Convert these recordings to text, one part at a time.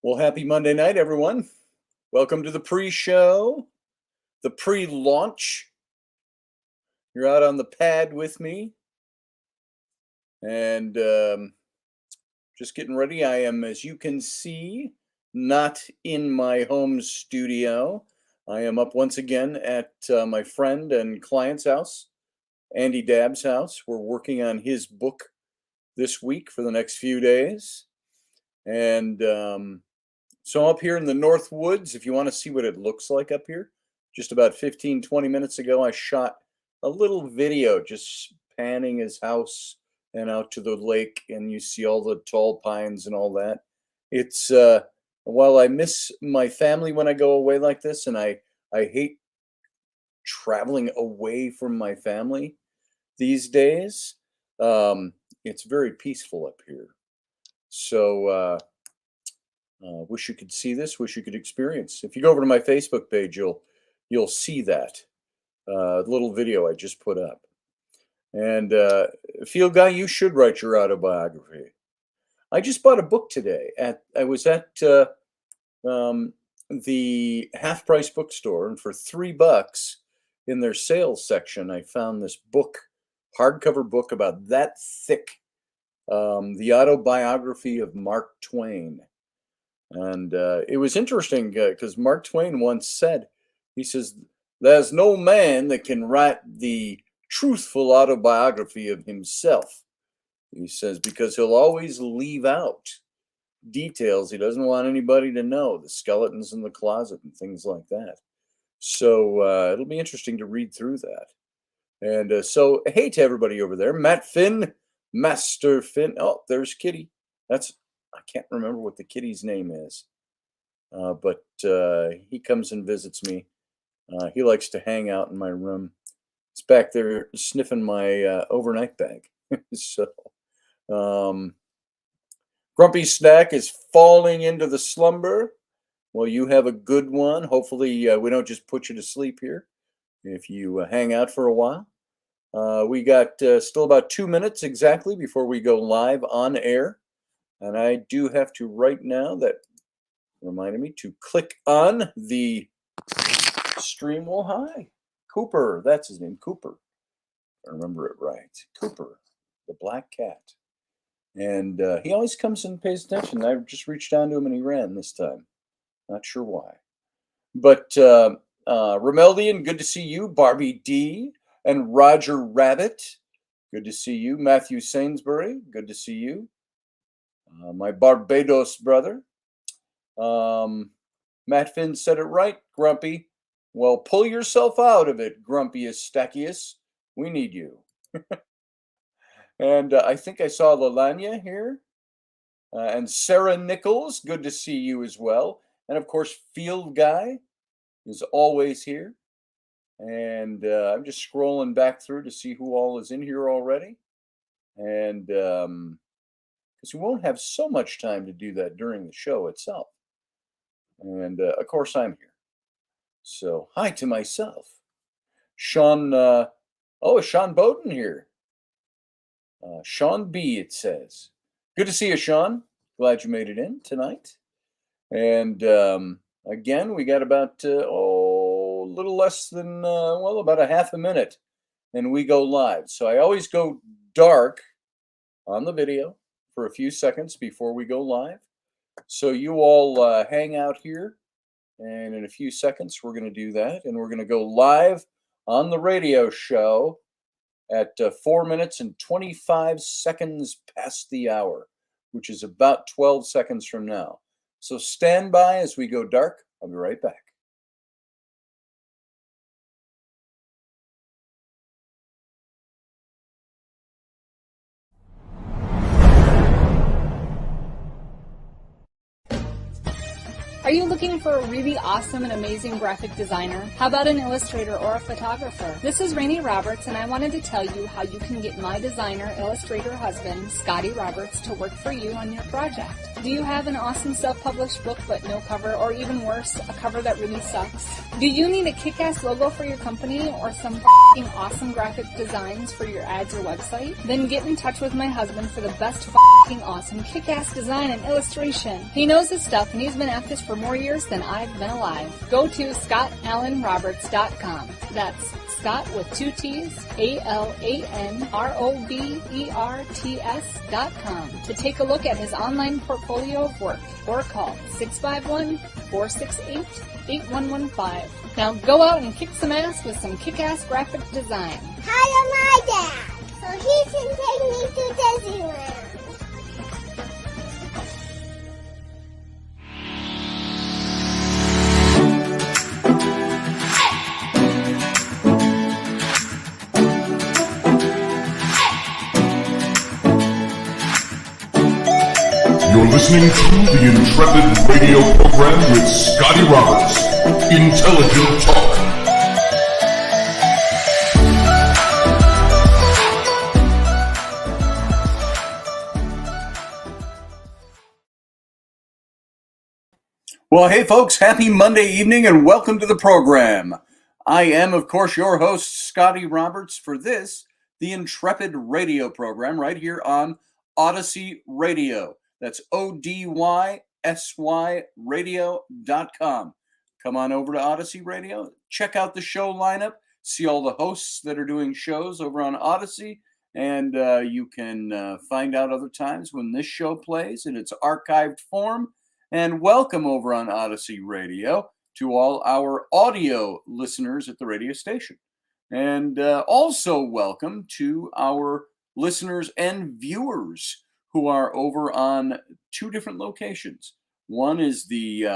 Well, happy Monday night, everyone. Welcome to the pre-show, the pre-launch. You're out on the pad with me and just getting ready. I am, as you can see, not in my home studio. I am up once again at my friend and client's house, Andy Dabb's house. We're working on his book this week for the next few days. And so up here in the North Woods, if you want to see what it looks like up here, just about 15-20 minutes ago, I shot a little video just panning his house and out to the lake, and you see all the tall pines and all that. It's while I miss my family when I go away like this, and I hate traveling away from my family these days, it's very peaceful up here. So wish you could see this, wish you could experience. If you go over to my Facebook page, you'll see that little video I just put up. And Field Guy, you should write your autobiography. I just bought a book today. I was at the half-price bookstore, and for $3 in their sales section, I found this book, hardcover book about that thick, the autobiography of Mark Twain. And it was interesting because Mark Twain once said, he says, "There's no man that can write the truthful autobiography of himself." He says, because he'll always leave out details he doesn't want anybody to know, the skeletons in the closet and things like that. So it'll be interesting to read through that. And so, hey to everybody over there. Matt Finn, Master Finn. Oh, there's Kitty. I can't remember what the kitty's name is, but he comes and visits me. He likes to hang out in my room. He's back there sniffing my overnight bag. So, Grumpy Snack is falling into the slumber. Well, you have a good one. Hopefully, we don't just put you to sleep here if you hang out for a while. We got still about 2 minutes exactly before we go live on air. And I do have to right now, that reminded me to click on the stream. Well, hi, Cooper. That's his name, Cooper. I remember it right. Cooper, the black cat. And he always comes and pays attention. I just reached down to him and he ran this time. Not sure why. But Romeldian, good to see you. Barbie D and Roger Rabbit, good to see you. Matthew Sainsbury, good to see you. My Barbados brother. Matt Finn said it right, Grumpy. Well, pull yourself out of it, Grumpius Stackius. We need you. And I think I saw Lalanya here. And Sarah Nichols, good to see you as well. And of course, Field Guy is always here. And I'm just scrolling back through to see who all is in here already. And because we won't have so much time to do that during the show itself. And of course, I'm here. So, hi to myself. Sean, is Sean Bowden here? Sean B, it says. Good to see you, Sean. Glad you made it in tonight. And again, we got about, a little less than, about a half a minute. And we go live. So I always go dark on the video for a few seconds before we go live. So you all hang out here, and in a few seconds we're going to do that, and we're going to go live on the radio show at 4 minutes and 25 seconds past the hour, which is about 12 seconds from now. So stand by as we go dark. I'll be right back. Are you looking for a really awesome and amazing graphic designer? How about an illustrator or a photographer? This is Rainey Roberts, and I wanted to tell you how you can get my designer, illustrator husband, Scotty Roberts, to work for you on your project. Do you have an awesome self-published book but no cover, or even worse, a cover that really sucks? Do you need a kick-ass logo for your company or some f***ing awesome graphic designs for your ads or website? Then get in touch with my husband for the best f***ing awesome kick-ass design and illustration. He knows his stuff and he's been at this for more years than I've been alive. Go to ScottAlanRoberts.com. That's Scott with 2 T's, AlanRoberts.com to take a look at his online portfolio of work, or call 651-468-8115. Now go out and kick some ass with some kick-ass graphic design. Hire my dad, so he can take me to Disneyland. You're listening to the Intrepid radio program with Scotty Roberts. Intelligent Talk. Well, hey folks, happy Monday evening and welcome to the program. I am, of course, your host, Scotty Roberts, for this, the Intrepid radio program right here on Odyssey Radio. That's ODYSY radio.com. Come on over to Odyssey Radio. Check out the show lineup. See all the hosts that are doing shows over on Odyssey. And you can find out other times when this show plays in its archived form. And welcome over on Odyssey Radio to all our audio listeners at the radio station. And also welcome to our listeners and viewers who are over on two different locations. One is the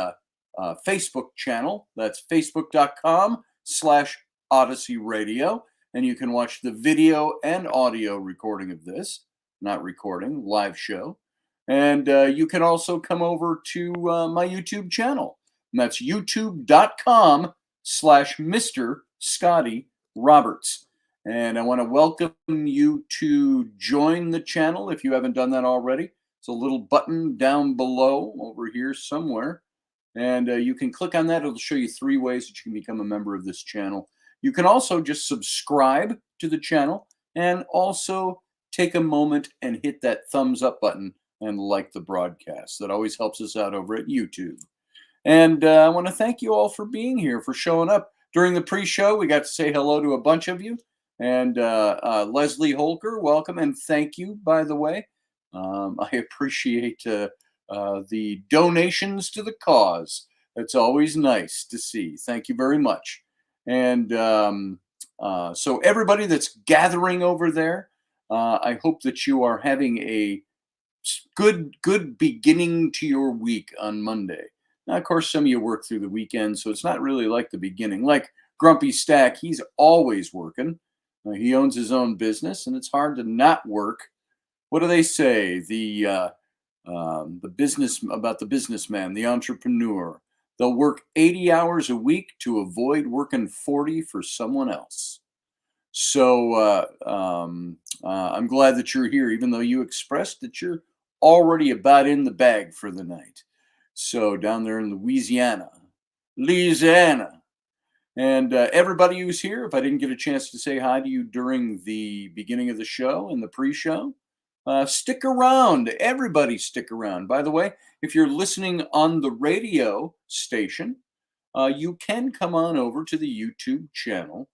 Facebook channel. That's facebook.com/Odyssey Radio. And you can watch the video and audio recording of this. Not recording, live show. And you can also come over to my YouTube channel. And that's youtube.com/Mr. Scotty Roberts. And I want to welcome you to join the channel if you haven't done that already. It's a little button down below over here somewhere. And you can click on that. It'll show you 3 ways that you can become a member of this channel. You can also just subscribe to the channel and also take a moment and hit that thumbs up button and like the broadcast. That always helps us out over at YouTube. And I want to thank you all for being here, for showing up. During the pre-show, we got to say hello to a bunch of you. And Leslie Holker, welcome, and thank you, by the way. I appreciate the donations to the cause. It's always nice to see. Thank you very much. And so everybody that's gathering over there, I hope that you are having a good beginning to your week on Monday. Now, of course, some of you work through the weekend, so it's not really like the beginning. Like Grumpy Stack, he's always working. He owns his own business, and it's hard to not work. What do they say? The business about the businessman, the entrepreneur. They'll work 80 hours a week to avoid working 40 for someone else. So I'm glad that you're here, even though you expressed that you're already about in the bag for the night. So down there in Louisiana. And everybody who's here, if I didn't get a chance to say hi to you during the beginning of the show and the pre-show, stick around. Everybody stick around. By the way, if you're listening on the radio station, you can come on over to the YouTube channel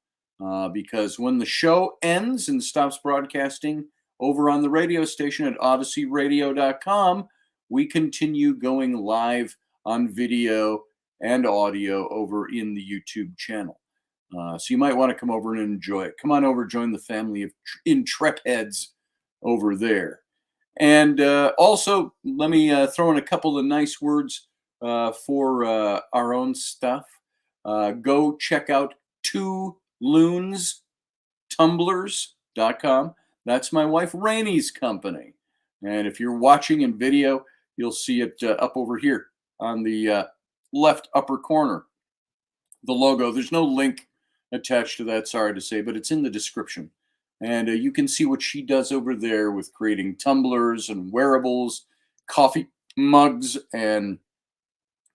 because when the show ends and stops broadcasting over on the radio station at odysseyradio.com, we continue going live on video and audio over in the YouTube channel. So you might want to come over and enjoy it. Come on over, join the family of Intrepids over there. And also, let me throw in a couple of nice words for our own stuff. Go check out TwoLoonsTumblers.com. That's my wife Rainy's company. And if you're watching in video, you'll see it up over here on the left upper corner, the logo. There's no link attached to that, sorry to say, but it's in the description. And you can see what she does over there with creating tumblers and wearables, coffee mugs and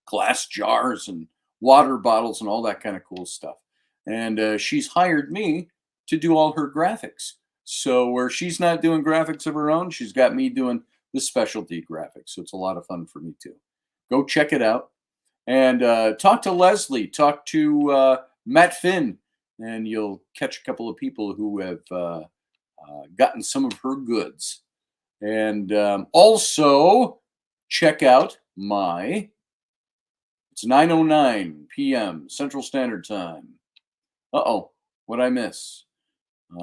glass jars and water bottles and all that kind of cool stuff. And she's hired me to do all her graphics. So where she's not doing graphics of her own, she's got me doing the specialty graphics. So it's a lot of fun for me too. Go check it out. And talk to Leslie, talk to Matt Finn, and you'll catch a couple of people who have gotten some of her goods. And also check out it's 9:09 p.m. Central Standard Time. Uh-oh, what'd I miss?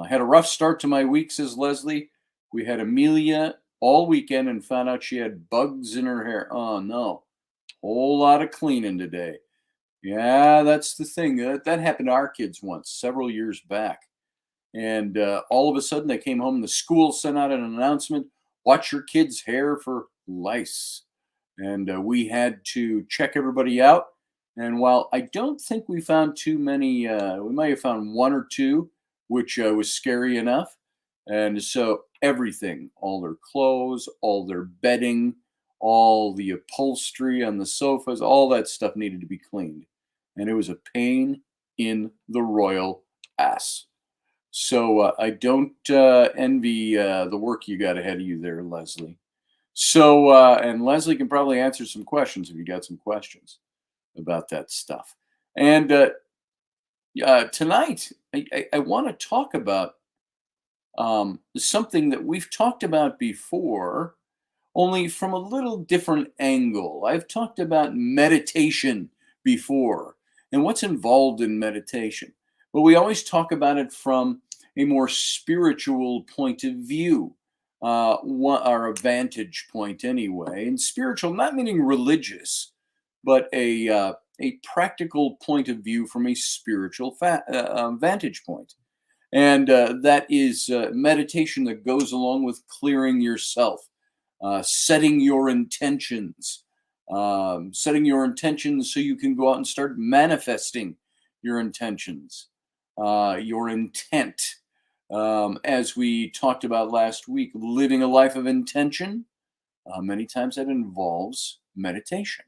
I had a rough start to my week, says Leslie. We had Amelia all weekend and found out she had bugs in her hair. Oh, no. Whole lot of cleaning today. Yeah, that's the thing. That happened to our kids once, several years back. And all of a sudden they came home and the school sent out an announcement, watch your kids' hair for lice. And we had to check everybody out. And while I don't think we found too many, we might have found one or two, which was scary enough. And so everything, all their clothes, all their bedding, all the upholstery on the sofas, all that stuff needed to be cleaned. And it was a pain in the royal ass. So I don't envy the work you got ahead of you there, Leslie. So, and Leslie can probably answer some questions if you got some questions about that stuff. And tonight, I want to talk about something that we've talked about before, only from a little different angle. I've talked about meditation before and what's involved in meditation, but we always talk about it from a more spiritual point of view, or a vantage point anyway. And spiritual, not meaning religious, but a practical point of view from a spiritual vantage point. And that is meditation that goes along with clearing yourself, setting your intentions, so you can go out and start manifesting your intentions, your intent. As we talked about last week, living a life of intention, many times that involves meditation.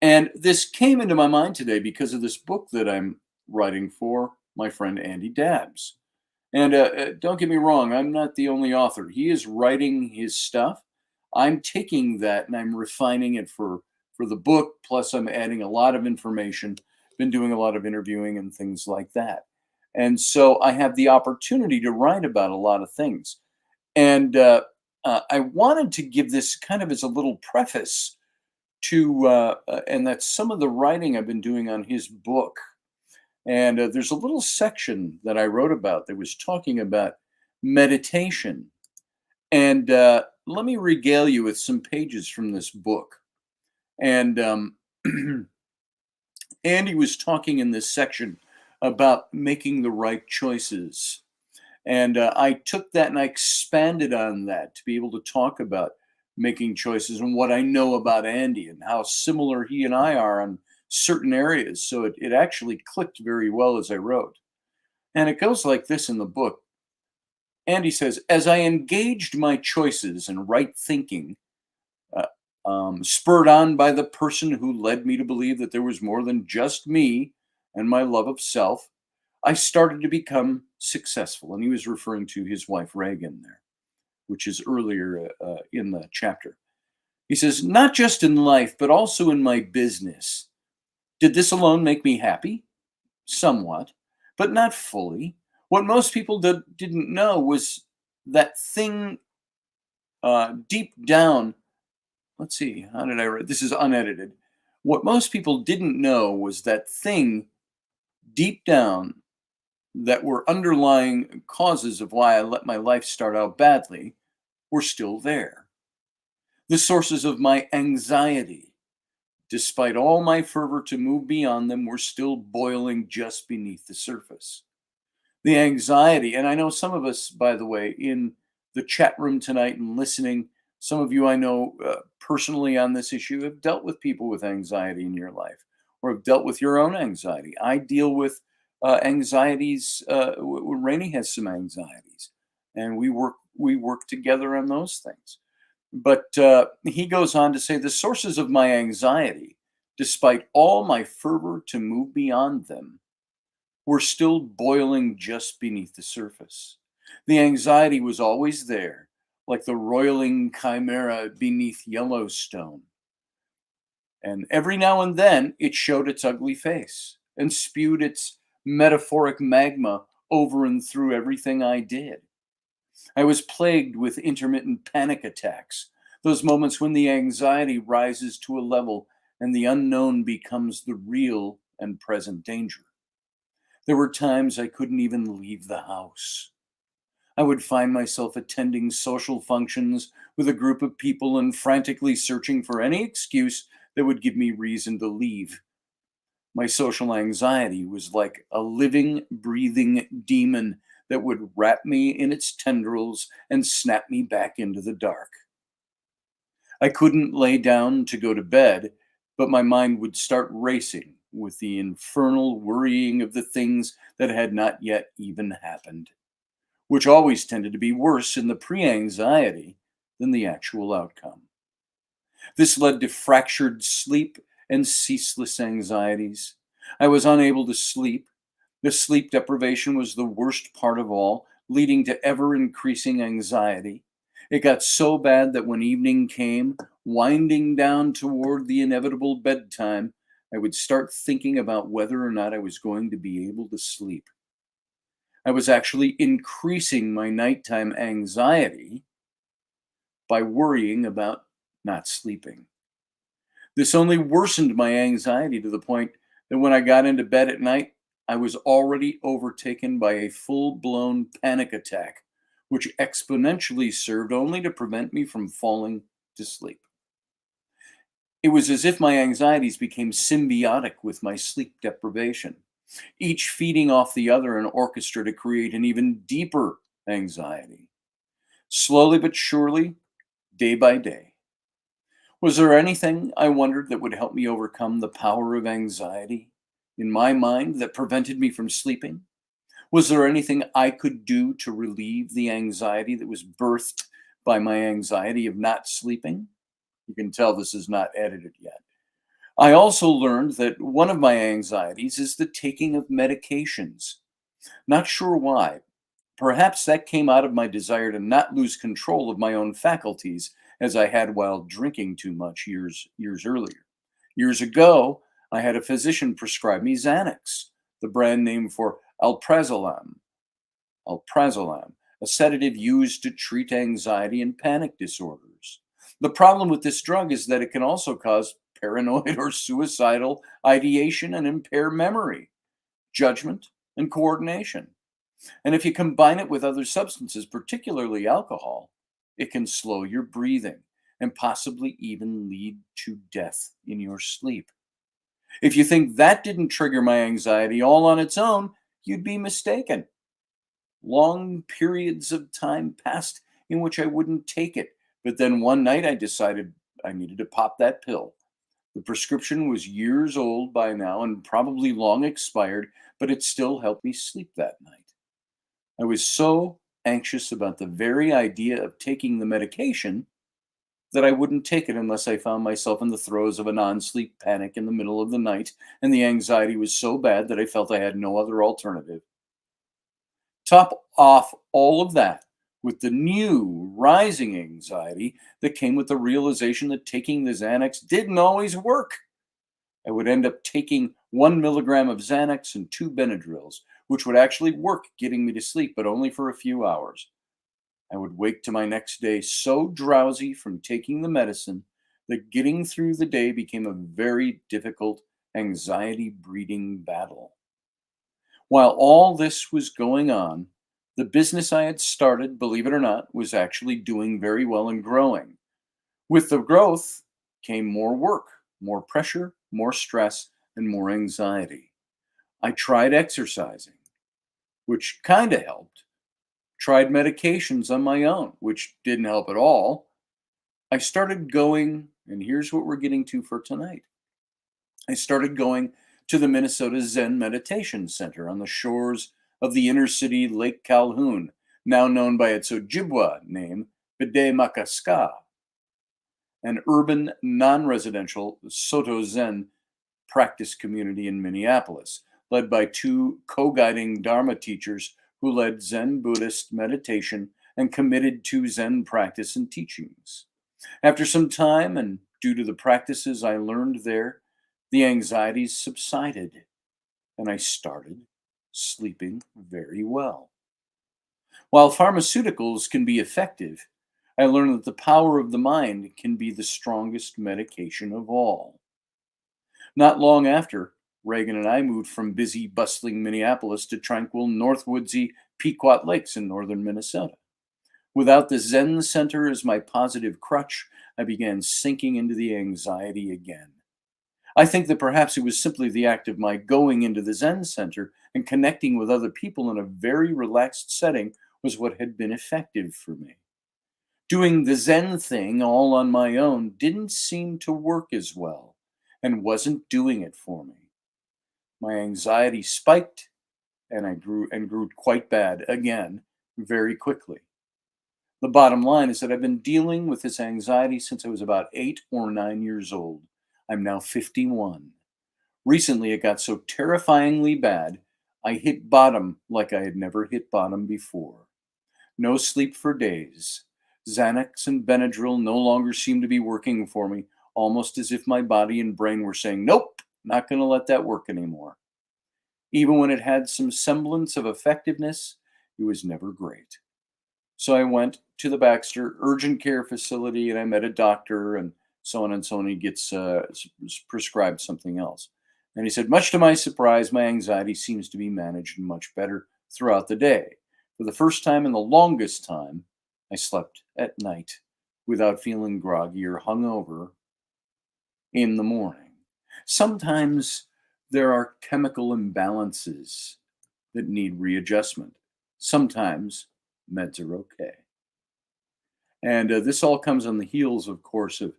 And this came into my mind today because of this book that I'm writing for my friend Andy Dabbs. And don't get me wrong, I'm not the only author. He is writing his stuff. I'm taking that and I'm refining it for the book. Plus, I'm adding a lot of information. Been doing a lot of interviewing and things like that. And so I have the opportunity to write about a lot of things. And I wanted to give this kind of as a little preface to, and that's some of the writing I've been doing on his book. And there's a little section that I wrote about that was talking about meditation. And let me regale you with some pages from this book. And Andy was talking in this section about making the right choices. And I took that and I expanded on that to be able to talk about making choices and what I know about Andy and how similar he and I are on certain areas. So it actually clicked very well as I wrote. And it goes like this in the book. Andy says, as I engaged my choices and right thinking, spurred on by the person who led me to believe that there was more than just me and my love of self, I started to become successful. And he was referring to his wife, Reagan, there, which is earlier in the chapter. He says, not just in life, but also in my business. Did this alone make me happy? Somewhat, but not fully. What most people didn't know was that thing deep down. Let's see, how did I write? This is unedited. What most people didn't know was that thing deep down that were underlying causes of why I let my life start out badly were still there. The sources of my anxiety, despite all my fervor to move beyond them, were still boiling just beneath the surface. The anxiety, and I know some of us, by the way, in the chat room tonight and listening, some of you I know personally on this issue have dealt with people with anxiety in your life or have dealt with your own anxiety. I deal with anxieties. Rainey has some anxieties, and we work together on those things. But he goes on to say the sources of my anxiety, despite all my fervor to move beyond them, were still boiling just beneath the surface. The anxiety was always there, like the roiling chimera beneath Yellowstone. And every now and then it showed its ugly face and spewed its metaphoric magma over and through everything I did. I was plagued with intermittent panic attacks, those moments when the anxiety rises to a level and the unknown becomes the real and present danger. There were times I couldn't even leave the house. I would find myself attending social functions with a group of people and frantically searching for any excuse that would give me reason to leave. My social anxiety was like a living, breathing demon that would wrap me in its tendrils and snap me back into the dark. I couldn't lay down to go to bed, but my mind would start racing with the infernal worrying of the things that had not yet even happened, which always tended to be worse in the pre anxiety than the actual outcome. This led to fractured sleep and ceaseless anxieties. I was unable to sleep. The sleep deprivation was the worst part of all, leading to ever increasing anxiety. It got so bad that when evening came, winding down toward the inevitable bedtime, I would start thinking about whether or not I was going to be able to sleep. I was actually increasing my nighttime anxiety by worrying about not sleeping. This only worsened my anxiety to the point that when I got into bed at night, I was already overtaken by a full-blown panic attack, which exponentially served only to prevent me from falling to sleep. It was as if my anxieties became symbiotic with my sleep deprivation, each feeding off the other in orchestra to create an even deeper anxiety. Slowly but surely, day by day. Was there anything, I wondered, that would help me overcome the power of anxiety in my mind that prevented me from sleeping? Was there anything I could do to relieve the anxiety that was birthed by my anxiety of not sleeping? You can tell this is not edited yet. I also learned that one of my anxieties is the taking of medications. Not sure why. Perhaps that came out of my desire to not lose control of my own faculties as I had while drinking too much years earlier. Years ago, I had a physician prescribe me Xanax, the brand name for alprazolam, a sedative used to treat anxiety and panic disorders. The problem with this drug is that it can also cause paranoid or suicidal ideation and impair memory, judgment, and coordination. And if you combine it with other substances, particularly alcohol, it can slow your breathing and possibly even lead to death in your sleep. If you think that didn't trigger my anxiety all on its own, you'd be mistaken. Long periods of time passed in which I wouldn't take it, but then one night I decided I needed to pop that pill. The prescription was years old by now and probably long expired, but it still helped me sleep that night. I was so anxious about the very idea of taking the medication that I wouldn't take it unless I found myself in the throes of a non-sleep panic in the middle of the night, and the anxiety was so bad that I felt I had no other alternative. Top off all of that with the new rising anxiety that came with the realization that taking the Xanax didn't always work. I would end up taking 1 milligram of Xanax and 2 Benadryls, which would actually work getting me to sleep, but only for a few hours. I would wake to my next day so drowsy from taking the medicine that getting through the day became a very difficult anxiety breeding battle. While all this was going on, the business I had started, believe it or not, was actually doing very well and growing. With the growth came more work, more pressure, more stress, and more anxiety. I tried exercising, which kind of helped. Tried medications on my own, which didn't help at all. I started going, and here's what we're getting to for tonight. I started going to the Minnesota Zen Meditation Center on the shores of the inner city Lake Calhoun, now known by its Ojibwa name, Bide Makaska. an urban, non-residential Soto Zen practice community in Minneapolis, led by two co-guiding Dharma teachers who led Zen Buddhist meditation and committed to Zen practice and teachings. After some time, and due to the practices I learned there, the anxieties subsided, and I started sleeping very well. While pharmaceuticals can be effective, I learned that the power of the mind can be the strongest medication of all. Not long after, Reagan and I moved from busy, bustling Minneapolis to tranquil, northwoodsy Pequot Lakes in northern Minnesota. Without the Zen Center as my positive crutch, I began sinking into the anxiety again. I think that perhaps it was simply the act of my going into the Zen Center and connecting with other people in a very relaxed setting was what had been effective for me. Doing the Zen thing all on my own didn't seem to work as well and wasn't doing it for me. My anxiety spiked and I grew quite bad again very quickly. The bottom line is that I've been dealing with this anxiety since I was about 8 or 9 years old. I'm now 51. Recently, it got so terrifyingly bad, I hit bottom like I had never hit bottom before. No sleep for days. Xanax and Benadryl no longer seemed to be working for me, almost as if my body and brain were saying, nope, not going to let that work anymore. Even when it had some semblance of effectiveness, it was never great. So I went to the Baxter Urgent Care Facility and I met a doctor and so on and so on. He gets prescribed something else. And he said, much to my surprise, my anxiety seems to be managed much better throughout the day. For the first time in the longest time, I slept at night without feeling groggy or hungover in the morning. Sometimes there are chemical imbalances that need readjustment. Sometimes meds are okay. And this all comes on the heels, of course, of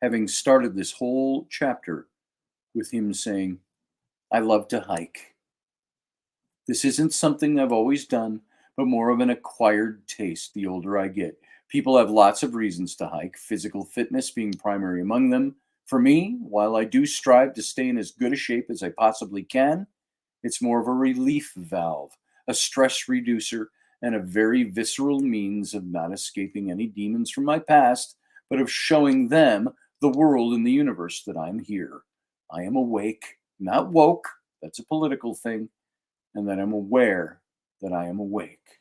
having started this whole chapter with him saying, I love to hike. This isn't something I've always done, but more of an acquired taste the older I get. People have lots of reasons to hike, physical fitness being primary among them. For me, while I do strive to stay in as good a shape as I possibly can, it's more of a relief valve, a stress reducer, and a very visceral means of not escaping any demons from my past, but of showing them, the world and the universe, that I'm here. I am awake, not woke, that's a political thing, and that I'm aware that I am awake.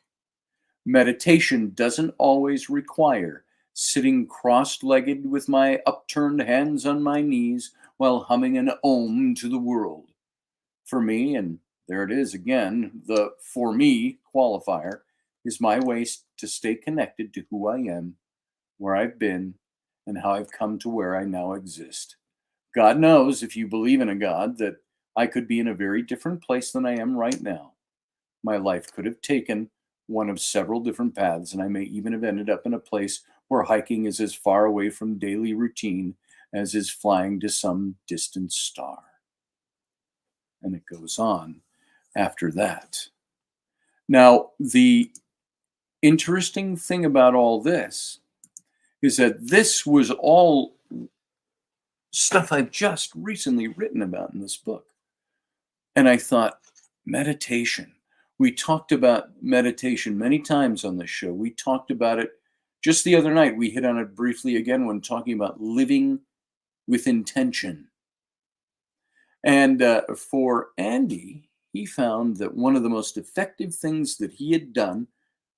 Meditation doesn't always require sitting cross-legged with my upturned hands on my knees while humming an om to the world. For me, and there it is again, the for me qualifier, is my way to stay connected to who I am, where I've been, and how I've come to where I now exist. God knows, if you believe in a God, that I could be in a very different place than I am right now. My life could have taken one of several different paths, and I may even have ended up in a place where hiking is as far away from daily routine as is flying to some distant star. And it goes on after that. Now, the interesting thing about all this is that this was all stuff I've just recently written about in this book. And I thought, meditation. We talked about meditation many times on this show. We talked about it just the other night. We hit on it briefly again when talking about living with intention. And for Andy, he found that one of the most effective things that he had done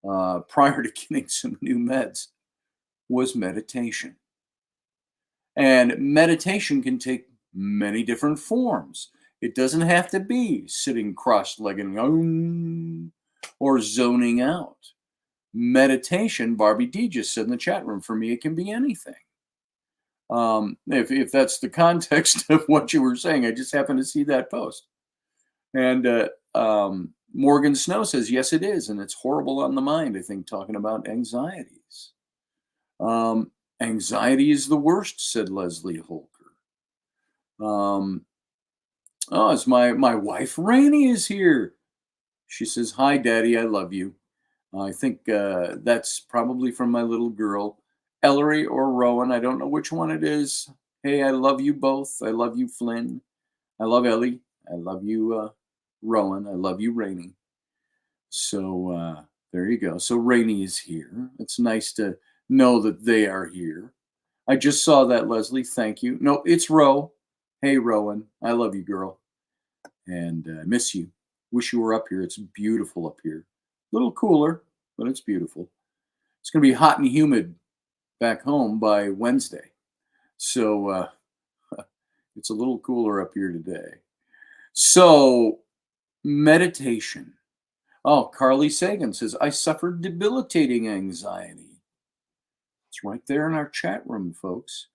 prior to getting some new meds was meditation. And meditation can take many different forms. It doesn't have to be sitting cross-legged or zoning out. Meditation, Barbie D just said in the chat room, for me, it can be anything. If that's the context of what you were saying, I just happened to see that post. And Morgan Snow says, yes, it is. And it's horrible on the mind, I think, talking about anxieties. Anxiety is the worst, said Leslie Holker. It's my wife, Rainey, is here. She says, hi, Daddy, I love you. I think that's probably from my little girl. Ellery or Rowan. I don't know which one it is. Hey, I love you both. I love you, Flynn. I love Ellie. I love you, Rowan. I love you, Rainey. So there you go. So Rainey is here. It's nice to know that they are here. I just saw that, Leslie. Thank you. No, it's Ro. Hey, Rowan. I love you, girl. And I miss you. Wish you were up here. It's beautiful up here. A little cooler, but it's beautiful. It's going to be hot and humid back home by Wednesday. So it's a little cooler up here today. So meditation. Oh, Carly Sagan says, I suffered debilitating anxiety. It's right there in our chat room, folks.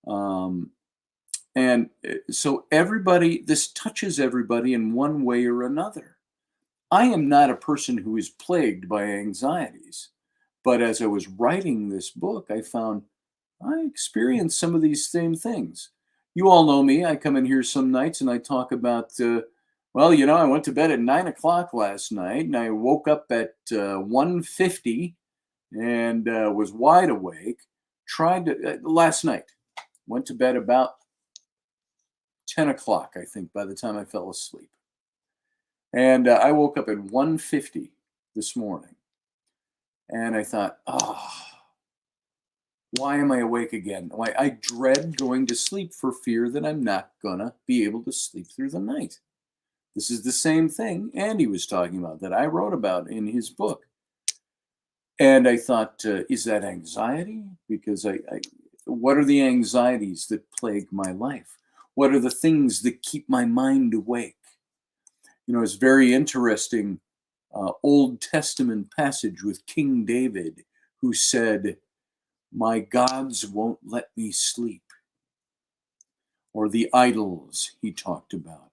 And so everybody, this touches everybody in one way or another. I am not a person who is plagued by anxieties, but as I was writing this book, I found I experienced some of these same things. You all know me. I come in here some nights and I talk about, well, you know, I went to bed at 9 o'clock last night and I woke up at 1:50 and was wide awake. Last night, went to bed about 10 o'clock, I think, by the time I fell asleep. And I woke up at 1:50 this morning. And I thought, oh, why am I awake again? Why I dread going to sleep for fear that I'm not going to be able to sleep through the night. This is the same thing Andy was talking about that I wrote about in his book. And I thought, is that anxiety? Because what are the anxieties that plague my life? What are the things that keep my mind awake? You know, it's very interesting Old Testament passage with King David, who said, my gods won't let me sleep. Or the idols he talked about.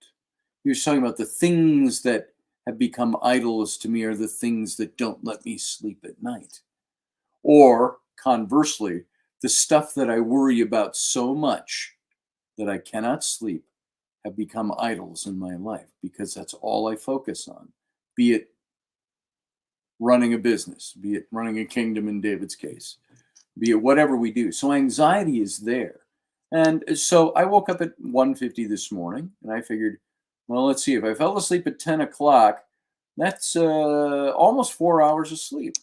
He was talking about the things that have become idols to me are the things that don't let me sleep at night. Or conversely, the stuff that I worry about so much that I cannot sleep have become idols in my life because that's all I focus on, be it running a business, be it running a kingdom in David's case, be it whatever we do. So anxiety is there. And so I woke up at 1:50 this morning and I figured, well, let's see, if I fell asleep at 10 o'clock, that's almost 4 hours of sleep.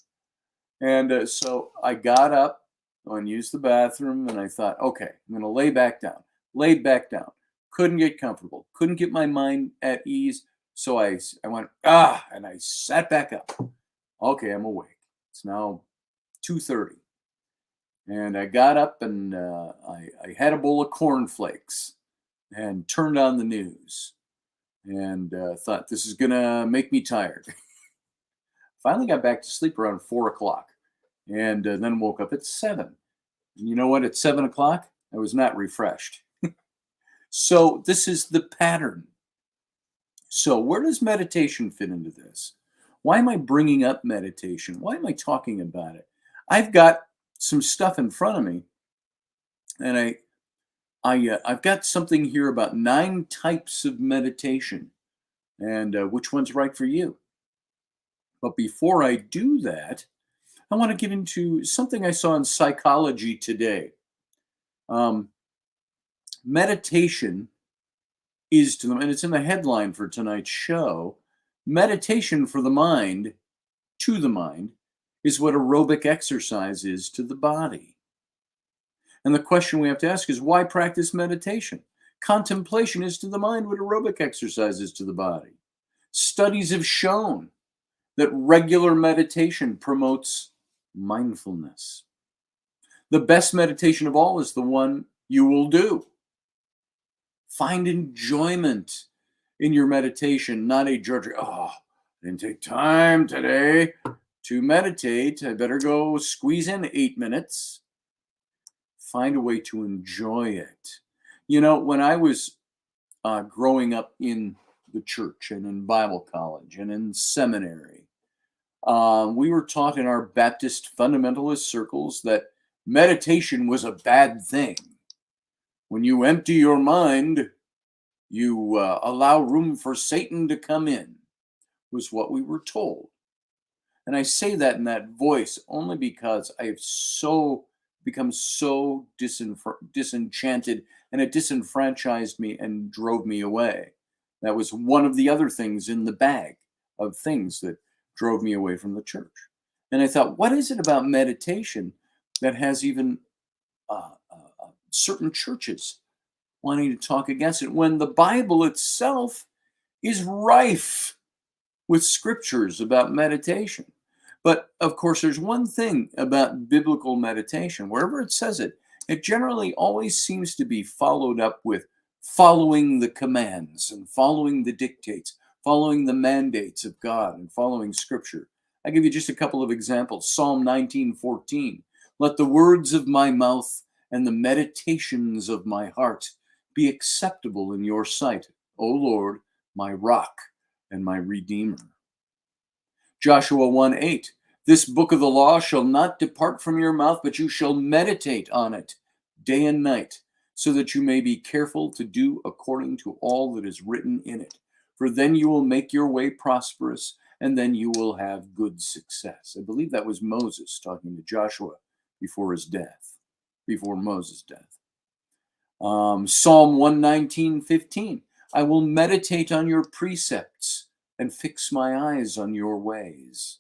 And so I got up and used the bathroom and I thought, okay, I'm going to lay back down. Laid back down. Couldn't get comfortable. Couldn't get my mind at ease. So I went, and I sat back up. Okay, I'm awake. It's now 2:30. And I got up and I had a bowl of cornflakes and turned on the news and thought, this is going to make me tired. Finally got back to sleep around 4 o'clock and then woke up at 7. And you know what? At 7 o'clock, I was not refreshed. So this is the pattern. So where does meditation fit into this? Why am I bringing up meditation? Why am I talking about it? I've got some stuff in front of me, and I've got something here about 9 types of meditation, and which one's right for you. But before I do that, I want to get into something I saw in Psychology Today. Meditation is to them, and it's in the headline for tonight's show, meditation for the mind, to the mind, is what aerobic exercise is to the body. And the question we have to ask is, why practice meditation? Contemplation is to the mind what aerobic exercise is to the body. Studies have shown that regular meditation promotes mindfulness. The best meditation of all is the one you will do. Find enjoyment in your meditation, not a drudgery. Oh, I didn't take time today to meditate. I better go squeeze in 8 minutes. Find a way to enjoy it. You know, when I was growing up in the church and in Bible college and in seminary, we were taught in our Baptist fundamentalist circles that meditation was a bad thing. When you empty your mind, you allow room for Satan to come in, was what we were told. And I say that in that voice only because I have so become so disenchanted, and it disenfranchised me and drove me away. That was one of the other things in the bag of things that drove me away from the church. And I thought, what is it about meditation that has even certain churches wanting to talk against it, when the Bible itself is rife with scriptures about meditation? But of course, there's one thing about biblical meditation. Wherever it says it, it generally always seems to be followed up with following the commands and following the dictates, following the mandates of God and following scripture. I'll give you just a couple of examples. Psalm 19:14. Let the words of my mouth and the meditations of my heart be acceptable in your sight, O Lord, my rock and my redeemer. Joshua 1:8. This book of the law shall not depart from your mouth, but you shall meditate on it day and night, so that you may be careful to do according to all that is written in it. For then you will make your way prosperous, and then you will have good success. I believe that was Moses talking to Joshua before his death, before Moses' death. Psalm 119:15. I will meditate on your precepts and fix my eyes on your ways.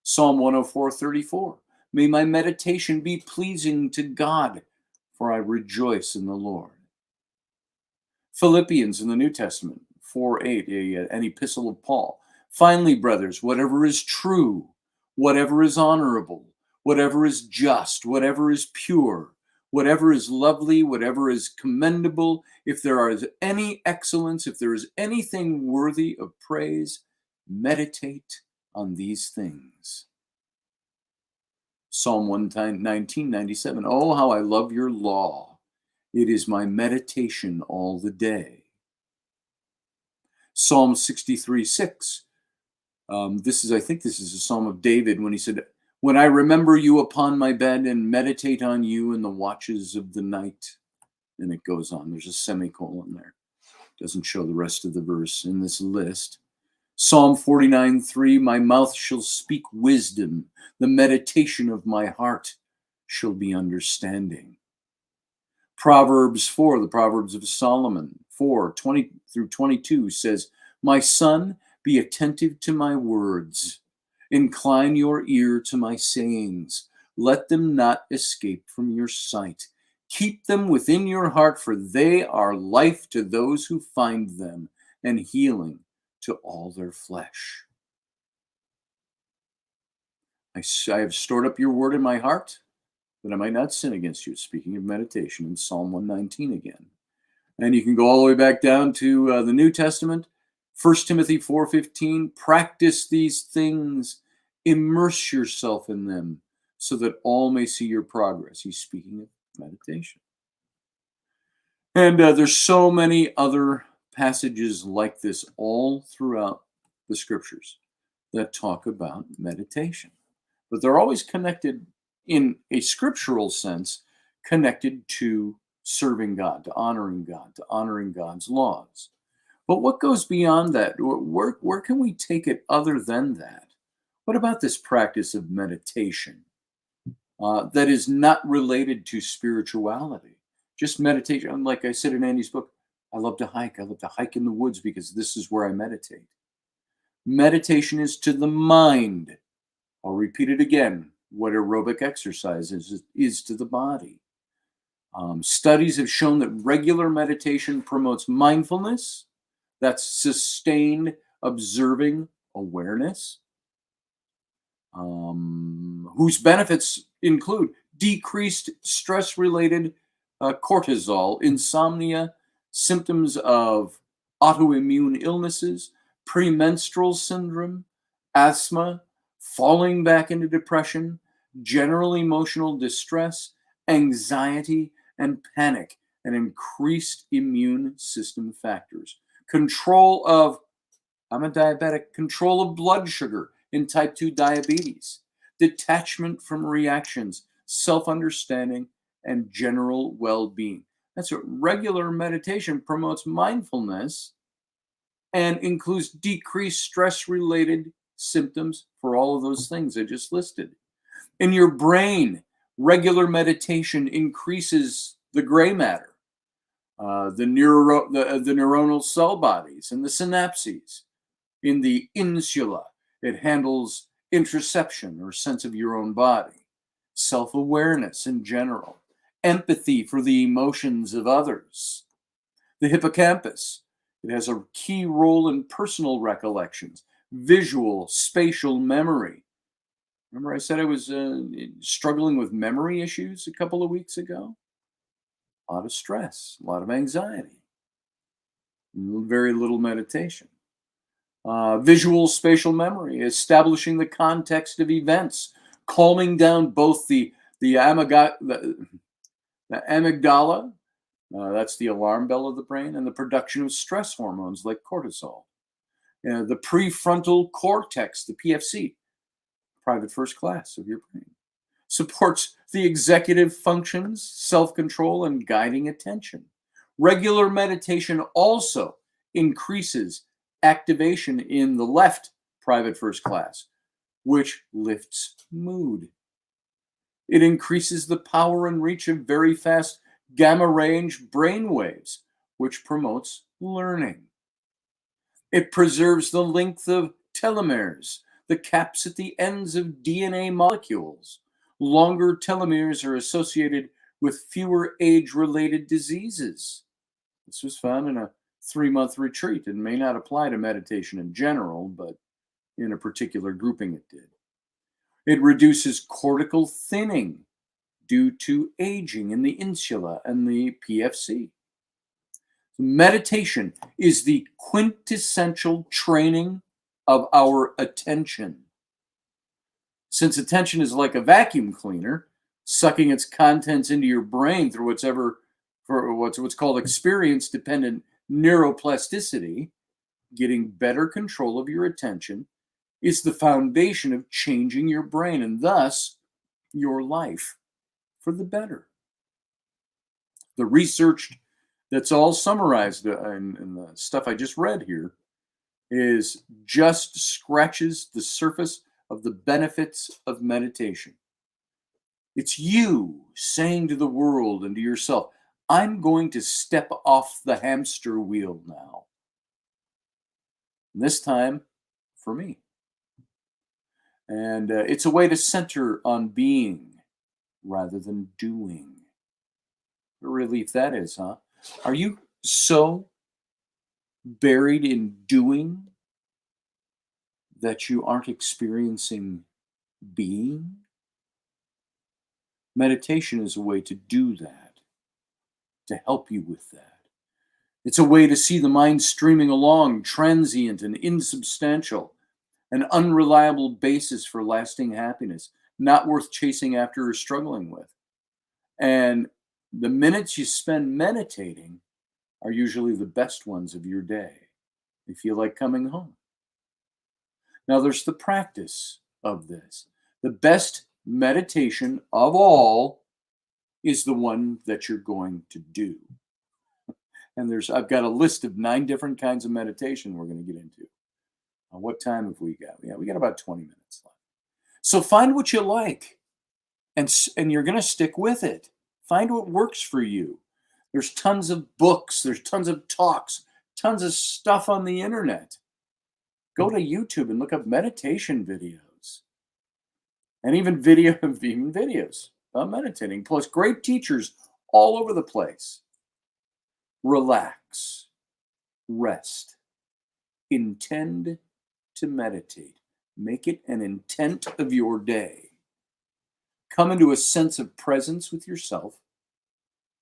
Psalm 104:34. May my meditation be pleasing to God, for I rejoice in the Lord. Philippians in the New Testament 4:8, an epistle of Paul. Finally, brothers, whatever is true, whatever is honorable, whatever is just, whatever is pure, whatever is lovely, whatever is commendable, if there is any excellence, if there is anything worthy of praise, meditate on these things. Psalm 119:97. Oh, how I love your law. It is my meditation all the day. Psalm 63:6. I think this is a Psalm of David when he said, when I remember you upon my bed and meditate on you in the watches of the night. And it goes on. There's a semicolon there. Doesn't show the rest of the verse in this list. Psalm 49:3, my mouth shall speak wisdom. The meditation of my heart shall be understanding. Proverbs 4, the Proverbs of Solomon 4:20 through 22 says, my son, be attentive to my words. Incline your ear to my sayings. Let them not escape from your sight. Keep them within your heart, for they are life to those who find them, and healing to all their flesh. I have stored up your word in my heart, that I might not sin against you. Speaking of meditation in Psalm 119 again. And you can go all the way back down to the New Testament. 1 Timothy 4:15, practice these things, immerse yourself in them, so that all may see your progress. He's speaking of meditation. And there's so many other passages like this all throughout the scriptures that talk about meditation. But they're always connected in a scriptural sense, connected to serving God, to honoring God's laws. But what goes beyond that? Where can we take it other than that? What about this practice of meditation that is not related to spirituality? Just meditation. Like I said in Andy's book, I love to hike. I love to hike in the woods because this is where I meditate. Meditation is to the mind. I'll repeat it again. What aerobic exercise is to the body. Studies have shown that regular meditation promotes mindfulness. That's sustained observing awareness, whose benefits include decreased stress-related cortisol, insomnia, symptoms of autoimmune illnesses, premenstrual syndrome, asthma, falling back into depression, general emotional distress, anxiety, and panic, and increased immune system factors. Control of, I'm a diabetic, control of blood sugar in type 2 diabetes, detachment from reactions, self-understanding, and general well-being. That's what regular meditation promotes mindfulness and includes decreased stress-related symptoms for all of those things I just listed. In your brain, Regular meditation increases the gray matter, the neuronal cell bodies, and the synapses. In the insula, it handles interoception, or sense of your own body, self-awareness in general, empathy for the emotions of others. The hippocampus, it has a key role in personal recollections, visual, spatial memory. Remember I said I was struggling with memory issues a couple of weeks ago? A lot of stress, a lot of anxiety, very little meditation. Visual spatial memory, establishing the context of events, calming down both the amygdala, that's the alarm bell of the brain, and the production of stress hormones like cortisol. The prefrontal cortex, the PFC, private first class of your brain, supports the executive functions, self-control, and guiding attention. Regular meditation also increases activation in the left private first class, which lifts mood. It increases the power and reach of very fast gamma range brain waves, which promotes learning. It preserves the length of telomeres, the caps at the ends of DNA molecules. Longer telomeres are associated with fewer age-related diseases. This was found in a 3-month retreat and may not apply to meditation in general, but in a particular grouping it did. It reduces cortical thinning due to aging in the insula and the PFC. Meditation is the quintessential training of our attention. Since attention is like a vacuum cleaner, sucking its contents into your brain through what's called experience-dependent neuroplasticity, getting better control of your attention is the foundation of changing your brain and thus your life for the better. The research that's all summarized in the stuff I just read here is just scratches the surface of the benefits of meditation. It's you saying to the world and to yourself, I'm going to step off the hamster wheel now. And this time for me. And it's a way to center on being rather than doing. What a relief that is, huh? Are you so buried in doing that you aren't experiencing being? Meditation is a way to do that, to help you with that. It's a way to see the mind streaming along, transient and insubstantial, an unreliable basis for lasting happiness, not worth chasing after or struggling with. And the minutes you spend meditating are usually the best ones of your day. You feel like coming home. Now there's the practice of this. The best meditation of all is the one that you're going to do. And I've got a list of 9 different kinds of meditation we're going to get into. What time have we got? Yeah, we got about 20 minutes left. So find what you like, and you're going to stick with it. Find what works for you. There's tons of books, there's tons of talks, tons of stuff on the internet. Go to YouTube and look up meditation videos. And even videos about meditating. Plus great teachers all over the place. Relax. Rest. Intend to meditate. Make it an intent of your day. Come into a sense of presence with yourself.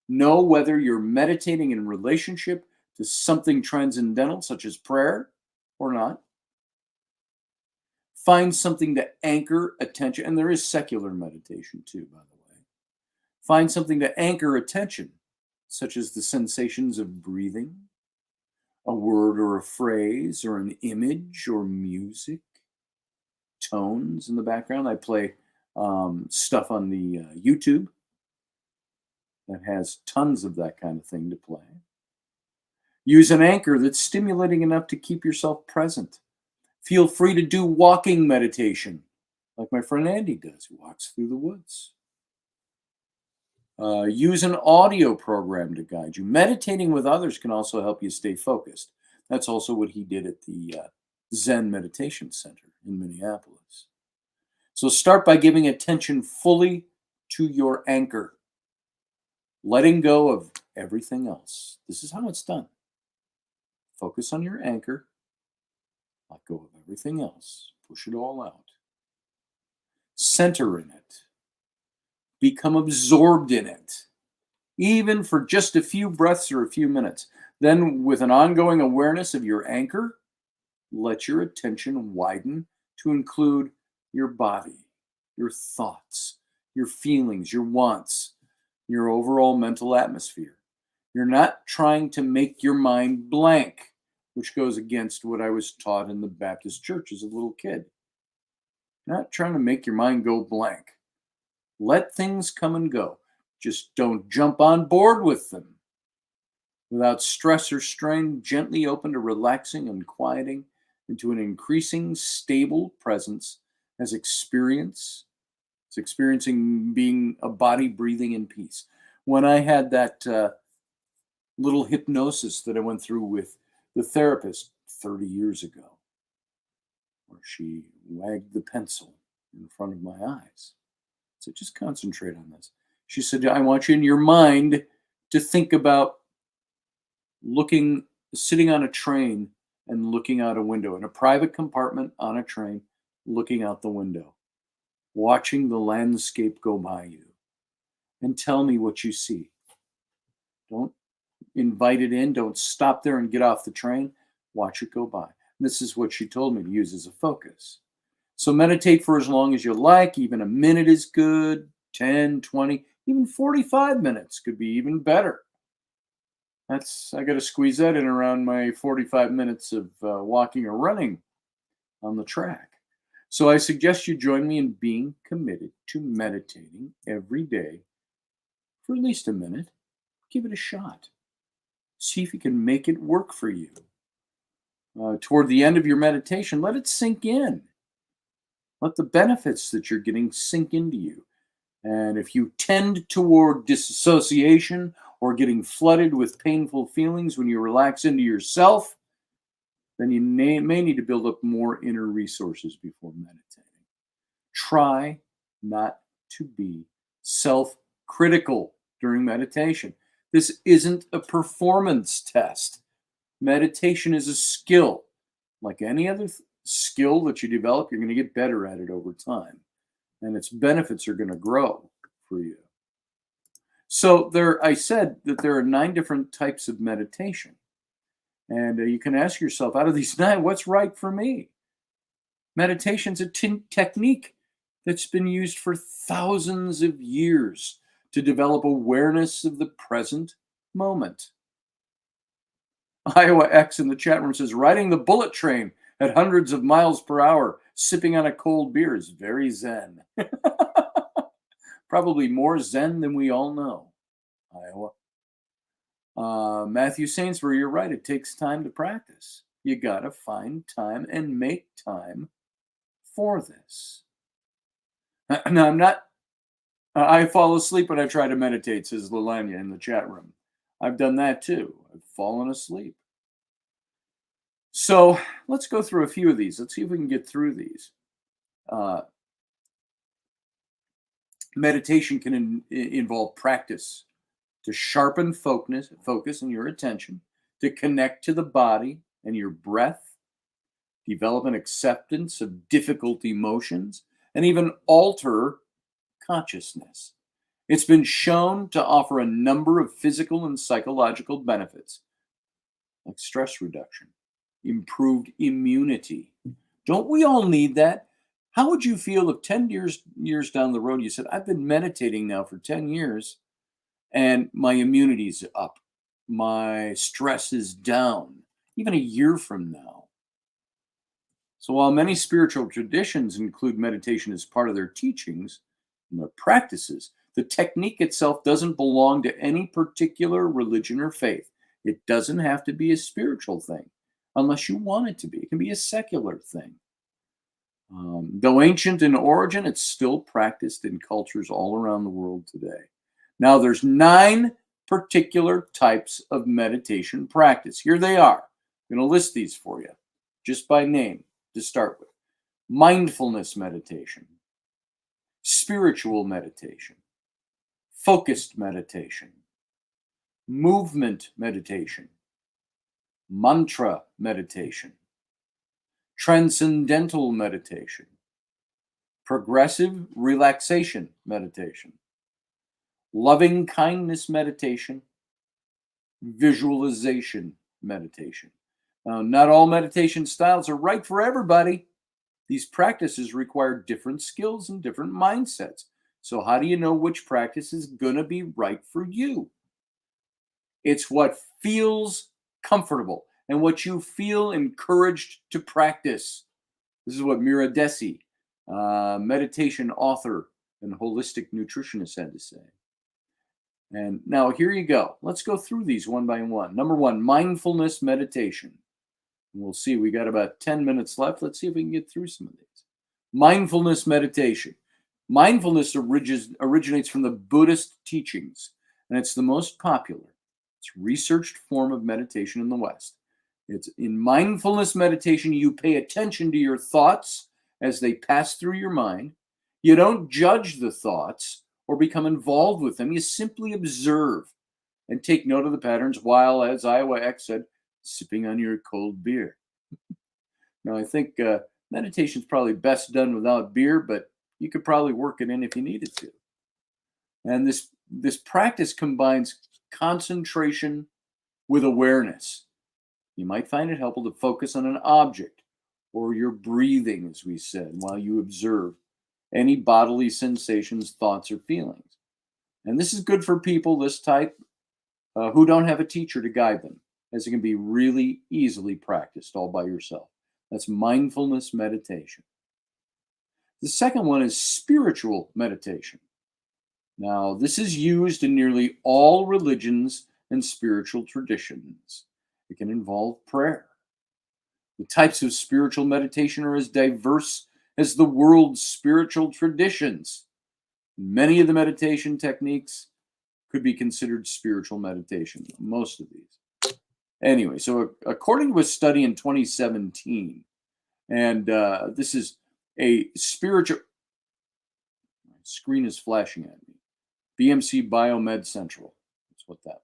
Know whether you're meditating in relationship to something transcendental, such as prayer, or not. Find something to anchor attention, and there is secular meditation too, by the way. Find something to anchor attention, such as the sensations of breathing, a word or a phrase, or an image or music, tones in the background. I play stuff on the YouTube that has tons of that kind of thing to play. Use an anchor that's stimulating enough to keep yourself present. Feel free to do walking meditation, like my friend Andy does, who walks through the woods. Use an audio program to guide you. Meditating with others can also help you stay focused. That's also what he did at the Zen Meditation Center in Minneapolis. So start by giving attention fully to your anchor, letting go of everything else. This is how it's done. Focus on your anchor, let go of everything else, push it all out. Center in it. Become absorbed in it, even for just a few breaths or a few minutes. Then, with an ongoing awareness of your anchor, let your attention widen to include your body, your thoughts, your feelings, your wants, your overall mental atmosphere. You're not trying to make your mind blank, which goes against what I was taught in the Baptist church as a little kid. You're not trying to make your mind go blank. Let things come and go. Just don't jump on board with them. Without stress or strain, gently open to relaxing and quieting into an increasing stable presence as experiencing being a body breathing in peace. When I had that little hypnosis that I went through with the therapist 30 years ago, where she wagged the pencil in front of my eyes. So just concentrate on this. She said, I want you in your mind to think about sitting on a train and looking out a window, in a private compartment on a train, looking out the window, watching the landscape go by you, and tell me what you see. Don't invite it in. Don't stop there and get off the train. Watch it go by. This is what she told me to use as a focus. So meditate for as long as you like. Even a minute is good. 10, 20, even 45 minutes could be even better. I got to squeeze that in around my 45 minutes of walking or running on the track. So I suggest you join me in being committed to meditating every day for at least a minute. Give it a shot. See if you can make it work for you. Toward the end of your meditation, let it sink in. Let the benefits that you're getting sink into you. And if you tend toward disassociation or getting flooded with painful feelings when you relax into yourself, then you may need to build up more inner resources before meditating. Try not to be self-critical during meditation. This isn't a performance test. Meditation is a skill. Like any other skill that you develop, you're going to get better at it over time. And its benefits are going to grow for you. So I said that there are 9 different types of meditation. And you can ask yourself, out of these 9, what's right for me? Meditation's a technique that's been used for thousands of years to develop awareness of the present moment. Iowa X in the chat room says, riding the bullet train at hundreds of miles per hour, sipping on a cold beer is very zen. Probably more zen than we all know, Iowa. Matthew Sainsbury, you're right. It takes time to practice. You got to find time and make time for this. Now, I'm not, I fall asleep when I try to meditate, says Lalanya in the chat room. I've done that too. I've fallen asleep. So let's go through a few of these. Let's see if we can get through these. Meditation can involve practice to sharpen focus and your attention, to connect to the body and your breath, develop an acceptance of difficult emotions, and even alter consciousness. It's been shown to offer a number of physical and psychological benefits, like stress reduction, improved immunity. Don't we all need that? How would you feel if 10 years down the road you said, I've been meditating now for 10 years and my immunity's up, my stress is down, even a year from now? So while many spiritual traditions include meditation as part of their teachings and their practices, the technique itself doesn't belong to any particular religion or faith. It doesn't have to be a spiritual thing unless you want it to be. It can be a secular thing. Though ancient in origin, it's still practiced in cultures all around the world today. Now, there's 9 particular types of meditation practice. Here they are. I'm going to list these for you, just by name to start with. Mindfulness meditation, spiritual meditation, focused meditation, movement meditation, mantra meditation, transcendental meditation, progressive relaxation meditation, loving kindness meditation, visualization meditation. Now, not all meditation styles are right for everybody. These practices require different skills and different mindsets. So how do you know which practice is going to be right for you? It's what feels comfortable and what you feel encouraged to practice. This is what Mira Desi, meditation author and holistic nutritionist, had to say. And now here you go. Let's go through these one by one. Number 1, mindfulness meditation. And we'll see, we got about 10 minutes left. Let's see if we can get through some of these. Mindfulness meditation. Mindfulness originates from the Buddhist teachings, and it's the most popular. It's a researched form of meditation in the West. It's in mindfulness meditation, you pay attention to your thoughts as they pass through your mind. You don't judge the thoughts or become involved with them. You simply observe and take note of the patterns while, as Iowa X said, sipping on your cold beer. Now, I think meditation is probably best done without beer, but you could probably work it in if you needed to. And this practice combines concentration with awareness. You might find it helpful to focus on an object or your breathing, as we said, while you observe any bodily sensations, thoughts, or feelings. And this is good for people, this type, who don't have a teacher to guide them, as it can be really easily practiced all by yourself. That's mindfulness meditation. The second one is spiritual meditation. Now, this is used in nearly all religions and spiritual traditions. It can involve prayer. The types of spiritual meditation are as diverse as the world's spiritual traditions. Many of the meditation techniques could be considered spiritual meditation, most of these. Anyway, so according to a study in 2017, and this is a spiritual, my screen is flashing at me, BMC Biomed Central, that's what that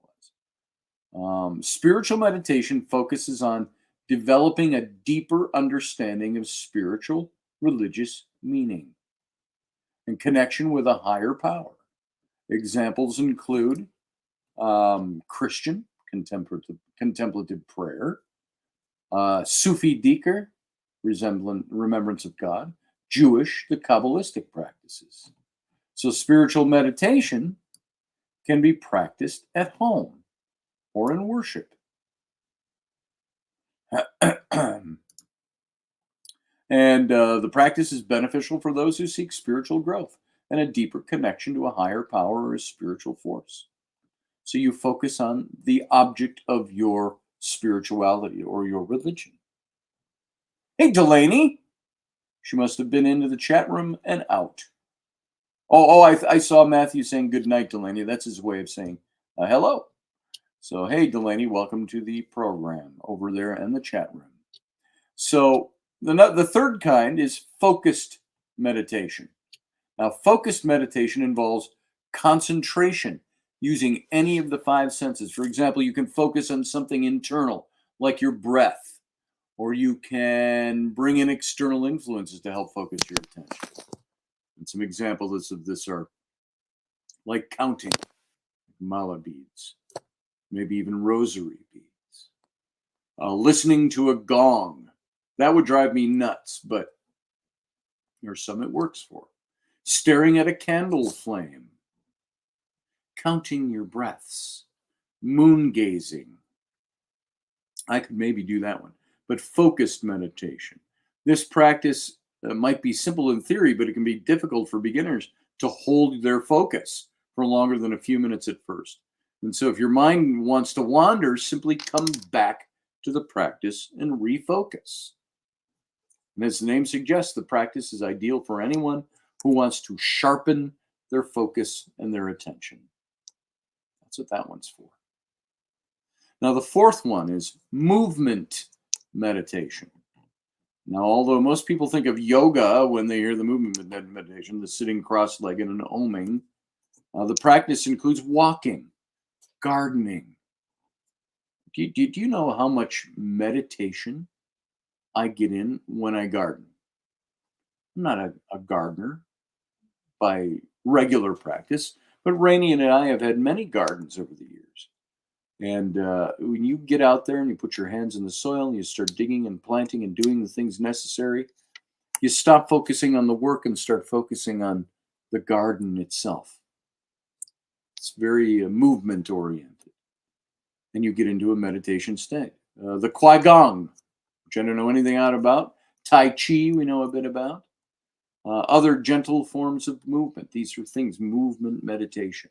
was. Spiritual meditation focuses on developing a deeper understanding of spiritual, religious meaning and connection with a higher power. Examples include Christian, contemplative prayer, Sufi dhikr, remembrance of God, Jewish, the Kabbalistic practices. So spiritual meditation can be practiced at home or in worship. And the practice is beneficial for those who seek spiritual growth and a deeper connection to a higher power or a spiritual force. So you focus on the object of your spirituality or your religion. Hey, Delaney. She must have been into the chat room and out. I saw Matthew saying good night, Delaney. That's his way of saying hello. So, hey, Delaney, welcome to the program over there in the chat room. So the third kind is focused meditation. Now, focused meditation involves concentration using any of the 5 senses. For example, you can focus on something internal, like your breath, or you can bring in external influences to help focus your attention. And some examples of this are like counting, mala beads, maybe even rosary beads. Listening to a gong. That would drive me nuts, but there's some it works for. Staring at a candle flame. Counting your breaths. Moon gazing. I could maybe do that one. But focused meditation. This practice might be simple in theory, but it can be difficult for beginners to hold their focus for longer than a few minutes at first. And so if your mind wants to wander, simply come back to the practice and refocus. And as the name suggests, the practice is ideal for anyone who wants to sharpen their focus and their attention. That's what that one's for. Now, the fourth one is movement meditation. Now, although most people think of yoga when they hear the movement meditation, the sitting cross-legged and oming, the practice includes walking, gardening. Do you know how much meditation I get in when I garden? I'm not a gardener by regular practice, but Rainey and I have had many gardens over the years. And when you get out there and you put your hands in the soil and you start digging and planting and doing the things necessary, you stop focusing on the work and start focusing on the garden itself. It's very movement oriented. And you get into a meditation state. The Qigong, which I don't know anything out about. Tai Chi, we know a bit about. Other gentle forms of movement. These are things, movement meditation.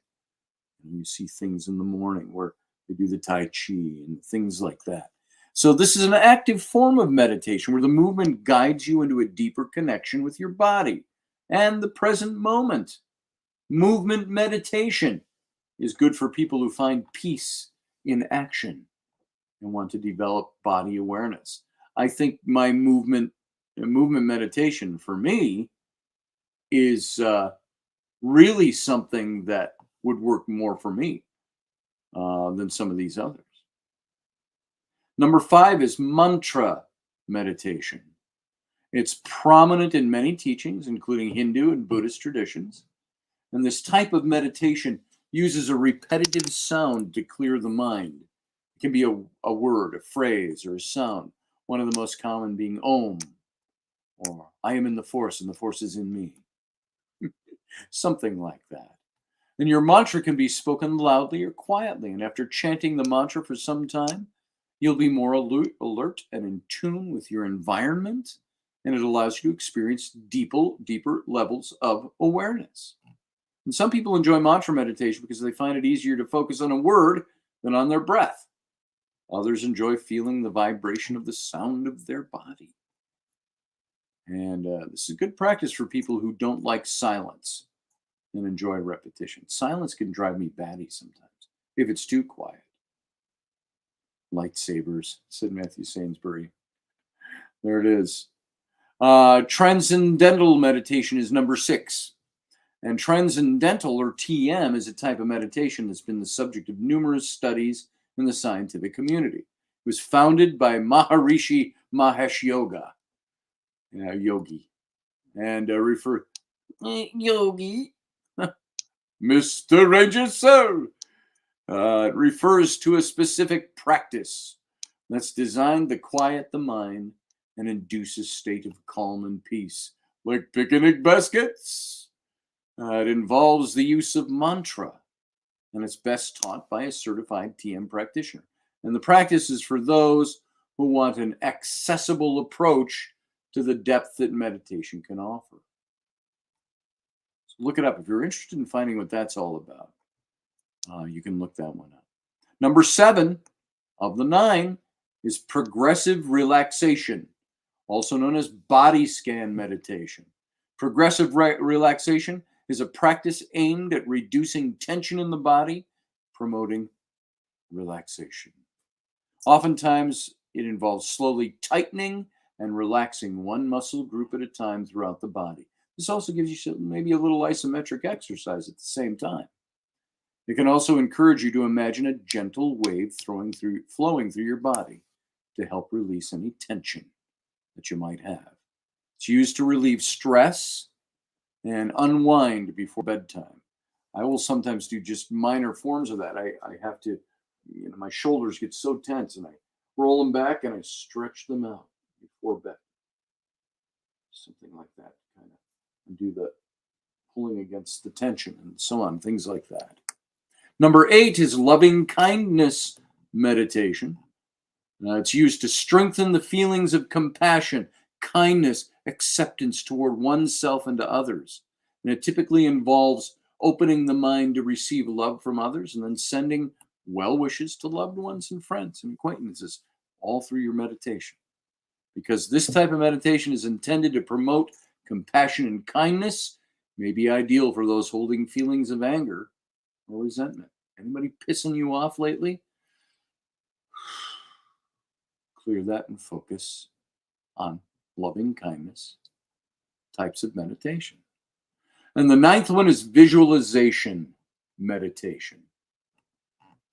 And you see things in the morning where they do the Tai Chi and things like that. So this is an active form of meditation where the movement guides you into a deeper connection with your body and the present moment. Movement meditation is good for people who find peace in action and want to develop body awareness. I think my movement meditation for me is really something that would work more for me than some of these others. Number 5 is mantra meditation. It's prominent in many teachings, including Hindu and Buddhist traditions. And this type of meditation uses a repetitive sound to clear the mind. It can be a word, a phrase, or a sound. One of the most common being Om, or I am in the Force and the Force is in me. Something like that. And your mantra can be spoken loudly or quietly. And after chanting the mantra for some time, you'll be more alert and in tune with your environment. And it allows you to experience deeper levels of awareness. And some people enjoy mantra meditation because they find it easier to focus on a word than on their breath. Others enjoy feeling the vibration of the sound of their body. And this is good practice for people who don't like silence and enjoy repetition. Silence can drive me batty sometimes if it's too quiet. Lightsabers, said Matthew Sainsbury. There it is. Transcendental meditation is number 6. And transcendental, or TM, is a type of meditation that's been the subject of numerous studies in the scientific community. It was founded by Maharishi Mahesh Yogi, and Yogi, Mr. Ranger Sir. It refers to a specific practice that's designed to quiet the mind and induce a state of calm and peace, like picnic baskets. It involves the use of mantra, and it's best taught by a certified TM practitioner. And the practice is for those who want an accessible approach to the depth that meditation can offer. So look it up. If you're interested in finding what that's all about, you can look that one up. Number 7 of the 9 is progressive relaxation, also known as body scan meditation. Progressive relaxation is a practice aimed at reducing tension in the body, promoting relaxation. Oftentimes, it involves slowly tightening and relaxing one muscle group at a time throughout the body. This also gives you maybe a little isometric exercise at the same time. It can also encourage you to imagine a gentle wave flowing through your body to help release any tension that you might have. It's used to relieve stress and unwind before bedtime. I will sometimes do just minor forms of that. I have to, my shoulders get so tense and I roll them back and I stretch them out before bed. Something like that, kind of. And do the pulling against the tension and so on, things like that. Number 8 is loving kindness meditation. It's used to strengthen the feelings of compassion, kindness, acceptance toward oneself and to others. And it typically involves opening the mind to receive love from others and then sending well wishes to loved ones and friends and acquaintances all through your meditation. Because this type of meditation is intended to promote compassion and kindness, may be ideal for those holding feelings of anger or resentment. Anybody pissing you off lately? Clear that and focus on loving kindness types of meditation. And the ninth one is visualization meditation.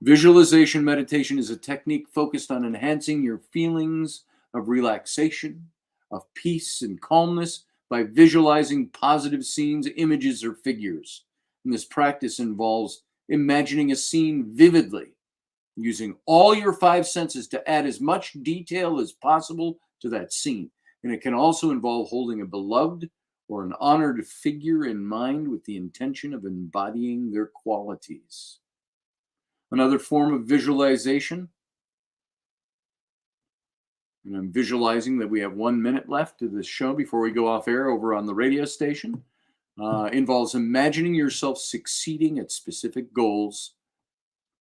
Visualization meditation is a technique focused on enhancing your feelings of relaxation, of peace and calmness by visualizing positive scenes, images, or figures. And this practice involves imagining a scene vividly, using all your five senses to add as much detail as possible to that scene. And it can also involve holding a beloved or an honored figure in mind with the intention of embodying their qualities. Another form of visualization, and I'm visualizing that we have 1 minute left to this show before we go off air over on the radio station, involves imagining yourself succeeding at specific goals,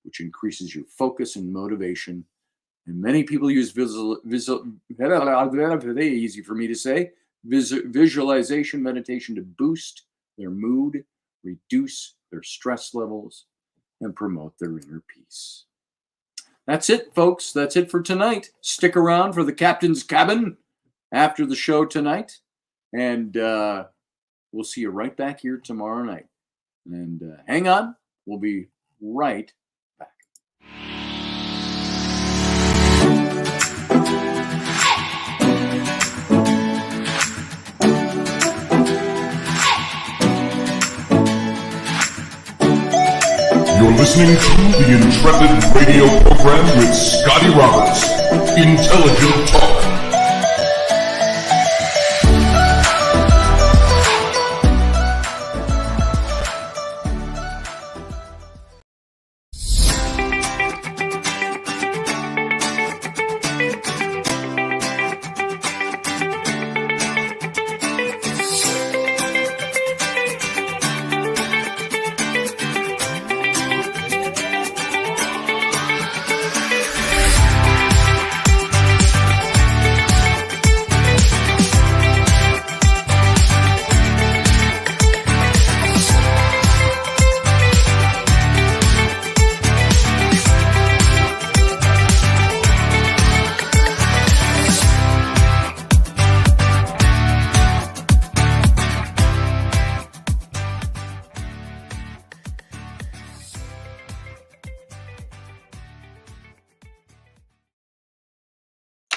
which increases your focus and motivation. And many people use easy for me to say, visualization meditation to boost their mood, reduce their stress levels, and promote their inner peace. That's it, folks. That's it for tonight. Stick around for the Captain's Cabin after the show tonight, and we'll see you right back here tomorrow night. And hang on. We'll be right back. You're listening to the Intrepid radio program with Scotty Roberts. Intelligent Talk.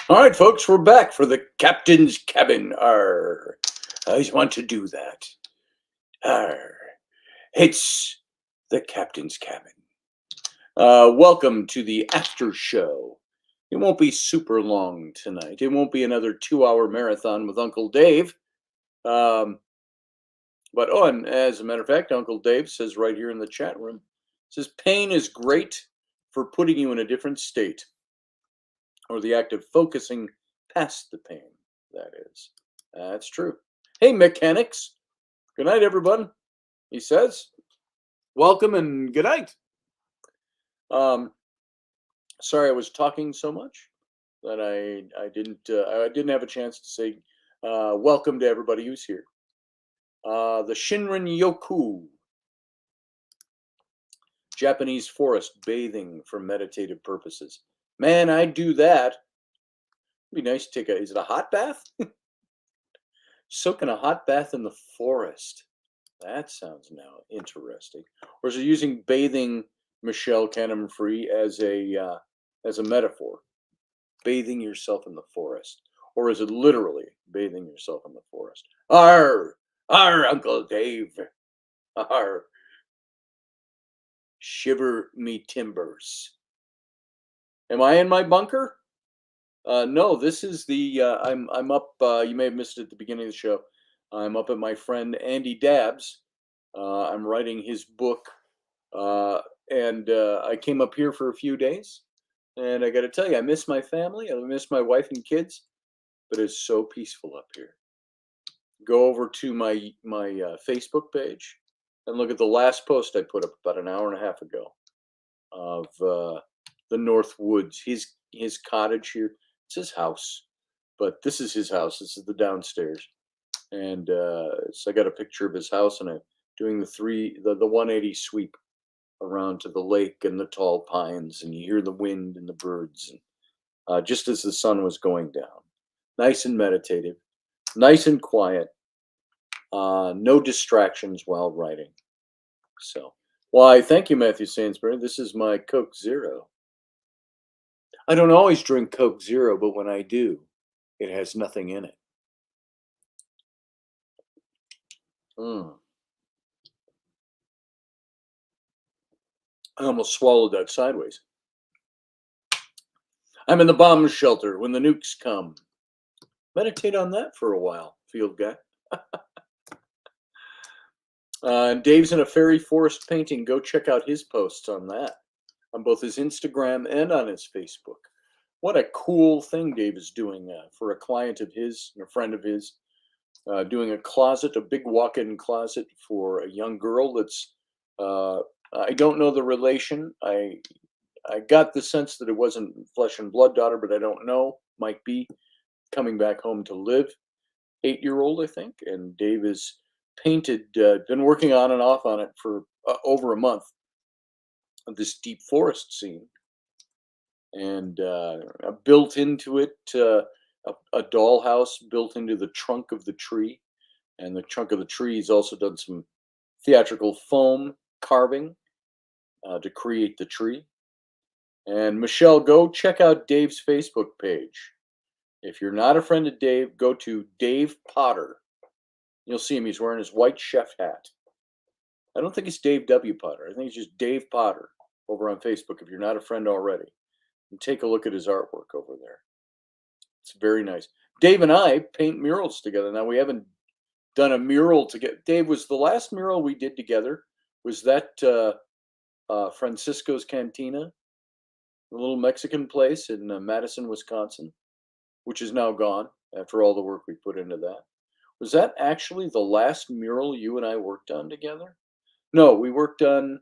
All right, folks, we're back for the Captain's Cabin. Arr. I always want to do that. Arr. It's the Captain's Cabin. Welcome to the after show. It won't be super long tonight. It won't be another 2-hour marathon with Uncle Dave. And as a matter of fact, Uncle Dave says right here in the chat room, says pain is great for putting you in a different state, or the act of focusing past the pain, that is. That's true. Hey, mechanics. Good night, everyone, he says. Welcome and good night. Sorry I was talking so much that I didn't have a chance to say welcome to everybody who's here. The Shinrin Yoku, Japanese forest bathing for meditative purposes. Man, I'd do that. It'd be nice to take is it a hot bath? Soak in a hot bath in the forest. That sounds now interesting. Or is it using bathing Michelle Canham-Free as a metaphor? Bathing yourself in the forest. Or is it literally bathing yourself in the forest? Arr! Arr, Uncle Dave! Arr! Shiver me timbers. Am I in my bunker? No, this is the, I'm up, you may have missed it at the beginning of the show. I'm up at my friend Andy Dabbs. I'm writing his book, and I came up here for a few days. And I got to tell you, I miss my family. I miss my wife and kids, but it's so peaceful up here. Go over to my Facebook page and look at the last post I put up about an hour and a half ago of the North Woods. His cottage here. It's his house, but this is his house. This is the downstairs, and so I got a picture of his house, and I'm doing the 180 sweep around to the lake and the tall pines, and you hear the wind and the birds, and just as the sun was going down. Nice and meditative, nice and quiet, no distractions while writing. So, why, thank you, Matthew Sainsbury. This is my Coke Zero. I don't always drink Coke Zero, but when I do, it has nothing in it. Mm. I almost swallowed that sideways. I'm in the bomb shelter when the nukes come. Meditate on that for a while, field guy. Dave's in a fairy forest painting. Go check out his posts on that, on both his Instagram and on his Facebook. What a cool thing Dave is doing for a client of his, a friend of his, doing a closet, a big walk-in closet for a young girl that's, I don't know the relation. I got the sense that it wasn't flesh and blood daughter, but I don't know. Might be coming back home to live. 8-year-old, I think. And Dave is painted, been working on and off on it for over a month, of this deep forest scene. And built into it a dollhouse built into the trunk of the tree. And the trunk of the tree has also done some theatrical foam carving to create the tree. And Michelle, go check out Dave's Facebook page. If you're not a friend of Dave, go to Dave Potter. You'll see him. He's wearing his white chef hat. I don't think it's Dave W. Potter. I think it's just Dave Potter over on Facebook if you're not a friend already. And take a look at his artwork over there. It's very nice. Dave and I paint murals together. Now, we haven't done a mural together. Dave, was the last mural we did together, was that Francisco's Cantina, a little Mexican place in Madison, Wisconsin, which is now gone after all the work we put into that. Was that actually the last mural you and I worked on together? No, we worked on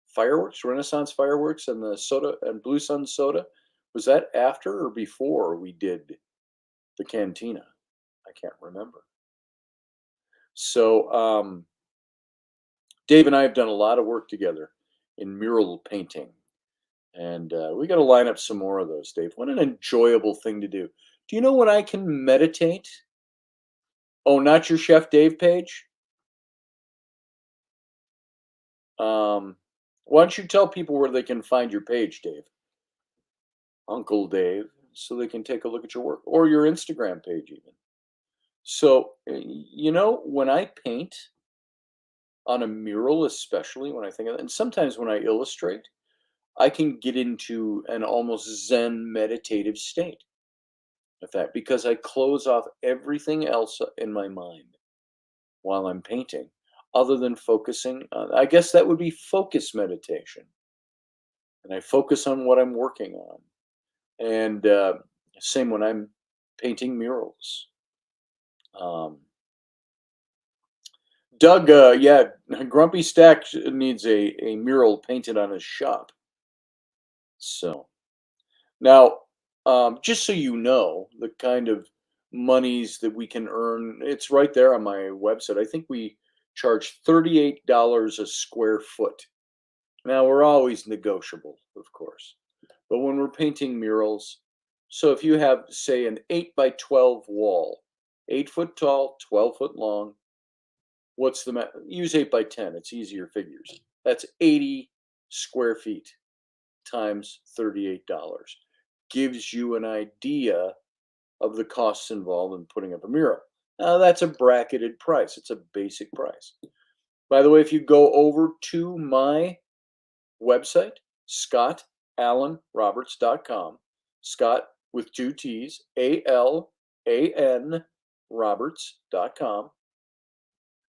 fireworks, Renaissance fireworks, and the soda and Blue Sun soda. Was that after or before we did the Cantina? I can't remember. So Dave and I have done a lot of work together in mural painting. And we got to line up some more of those, Dave. What an enjoyable thing to do. Do you know when I can meditate? Oh, not your Chef Dave page? Why don't you tell people where they can find your page, Dave? Uncle Dave, so they can take a look at your work, or your Instagram page even. So, you know, when I paint on a mural, especially when I think of it, and sometimes when I illustrate, I can get into an almost Zen meditative state with that because I close off everything else in my mind while I'm painting, other than focusing on, I guess that would be focus meditation. And I focus on what I'm working on. And same when I'm painting murals. Doug, yeah, Grumpy Stack needs a mural painted on his shop. So now, just so you know, the kind of monies that we can earn, it's right there on my website. I think we charge $38 a square foot. Now, we're always negotiable, of course, but when we're painting murals, so if you have, say, an 8x12 wall, 8 foot tall, 12 foot long, what's the use 8x10? It's easier figures. That's 80 square feet times $38. Gives you an idea of the costs involved in putting up a mural. Now, that's a bracketed price. It's a basic price. By the way, if you go over to my website, ScottAlanRoberts.com, Scott with 2 T's, ALAN Roberts.com.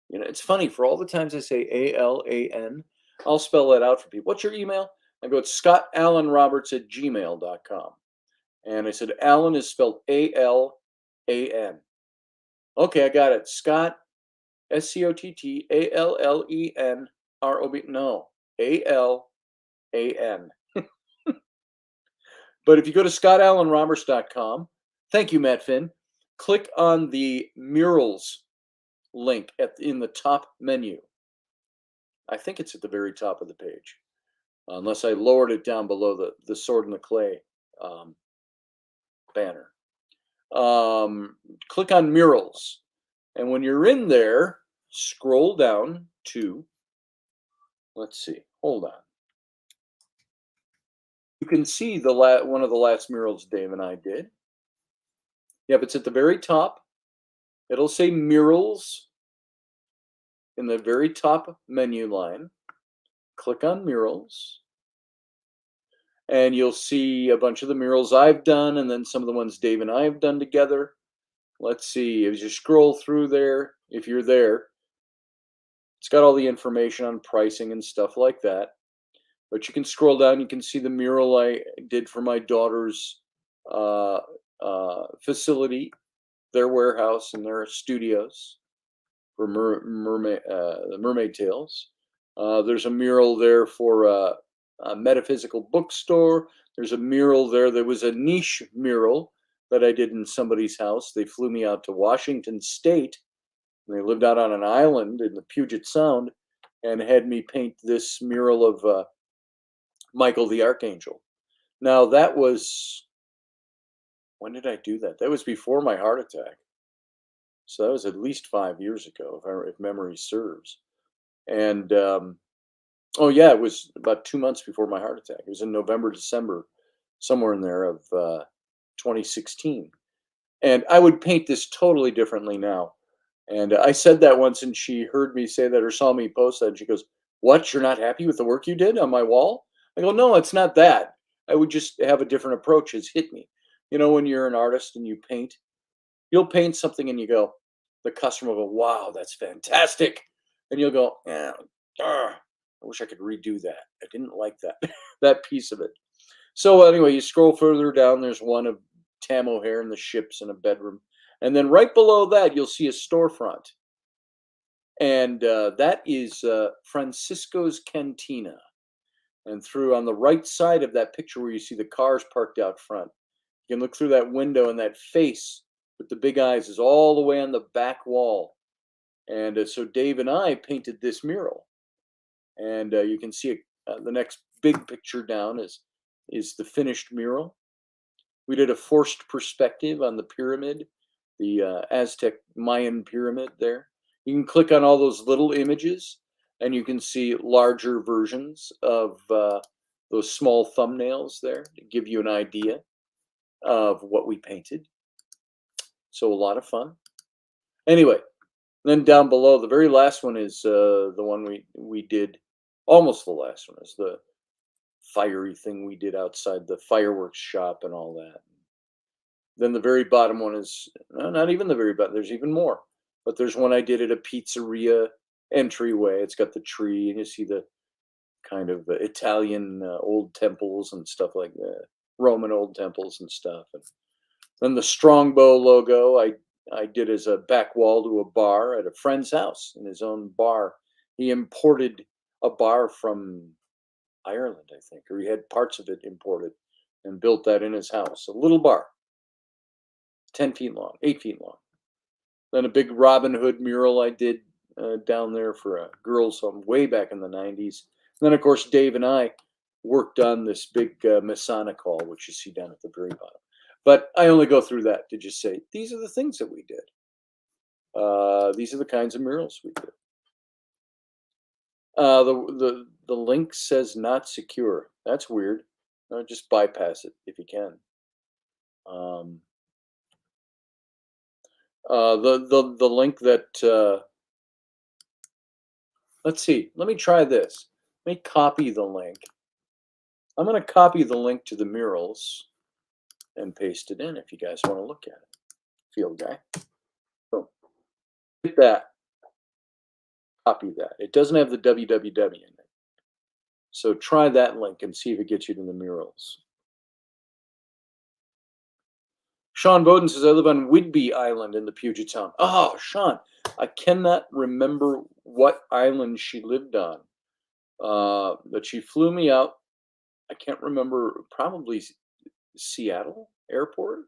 You know, it's funny, for all the times I say ALAN, I'll spell that out for people. What's your email? I go, it's ScottAlanRoberts@gmail.com. And I said, Alan is spelled ALAN. Okay, I got it. Scott, SCOTTALLENROB. No, ALAN. But if you go to ScottAlanRoberts.com, thank you, Matt Finn, click on the murals link in the top menu. I think it's at the very top of the page, unless I lowered it down below the Sword in the Clay banner. Click on murals, and when you're in there, scroll down to, let's see, hold on. You can see one of the last murals Dave and I did. Yep, it's at the very top. It'll say murals in the very top menu line. Click on murals, and you'll see a bunch of the murals I've done, and then some of the ones Dave and I have done together. Let's see, as you scroll through there, if you're there, it's got all the information on pricing and stuff like that. But you can scroll down, you can see the mural I did for my daughter's facility, their warehouse and their studios for the Mermaid Tales. There's a mural there for a metaphysical bookstore. There's a mural there. There was a niche mural that I did in somebody's house. They flew me out to Washington State, and they lived out on an island in the Puget Sound, and had me paint this mural of Michael the Archangel. Now that was, when did I do that? That was before my heart attack. So that was at least 5 years ago, if memory serves. And oh yeah, it was about 2 months before my heart attack. It was in November, December, somewhere in there of 2016. And I would paint this totally differently now. And I said that once, and she heard me say that or saw me post that. And she goes, "What? You're not happy with the work you did on my wall?" I go, "No, it's not that. I would just have a different approach." Has hit me. You know, when you're an artist and you paint, you'll paint something and you go, the customer will go, "Wow, that's fantastic." And you'll go, "Yeah, I wish I could redo that. I didn't like that, that piece of it." So anyway, you scroll further down, there's one of Tam O'Hare and the ships in a bedroom. And then right below that, you'll see a storefront. And that is Francisco's Cantina. And through on the right side of that picture where you see the cars parked out front, you can look through that window, and that face with the big eyes is all the way on the back wall. And so Dave and I painted this mural. And you can see the next big picture down is the finished mural. We did a forced perspective on the pyramid, the Aztec Mayan pyramid there. You can click on all those little images, and you can see larger versions of those small thumbnails there to give you an idea of what we painted. So a lot of fun. Anyway, then down below, the very last one is the one we did, almost the last one, is the fiery thing we did outside the fireworks shop and all that. Then the very bottom one is, no, not even the very bottom, there's even more. But there's one I did at a pizzeria entryway. It's got the tree, and you see the kind of Italian old temples and stuff like that, Roman old temples and stuff. And then the Strongbow logo I did as a back wall to a bar at a friend's house, in his own bar. He imported a bar from Ireland, I think, or he had parts of it imported and built that in his house. A little bar, 10 feet long, 8 feet long. Then a big Robin Hood mural I did down there for a girls' home way back in the 90s. And then, of course, Dave and I worked on this big Masonic hall, which you see down at the very bottom. But I only go through that to just say, these are the things that we did. These are the kinds of murals we did. The link says not secure. That's weird. Just bypass it if you can. The link that let's see. Let me try this. Let me copy the link. I'm going to copy the link to the murals and paste it in if you guys want to look at it. Field guy. So hit that. Copy that. It doesn't have the www in it. So try that link and see if it gets you to the murals. Sean Bowden says, I live on Whidbey Island in the Puget Sound. Oh, Sean, I cannot remember what island she lived on. But she flew me out. I can't remember, probably Seattle airport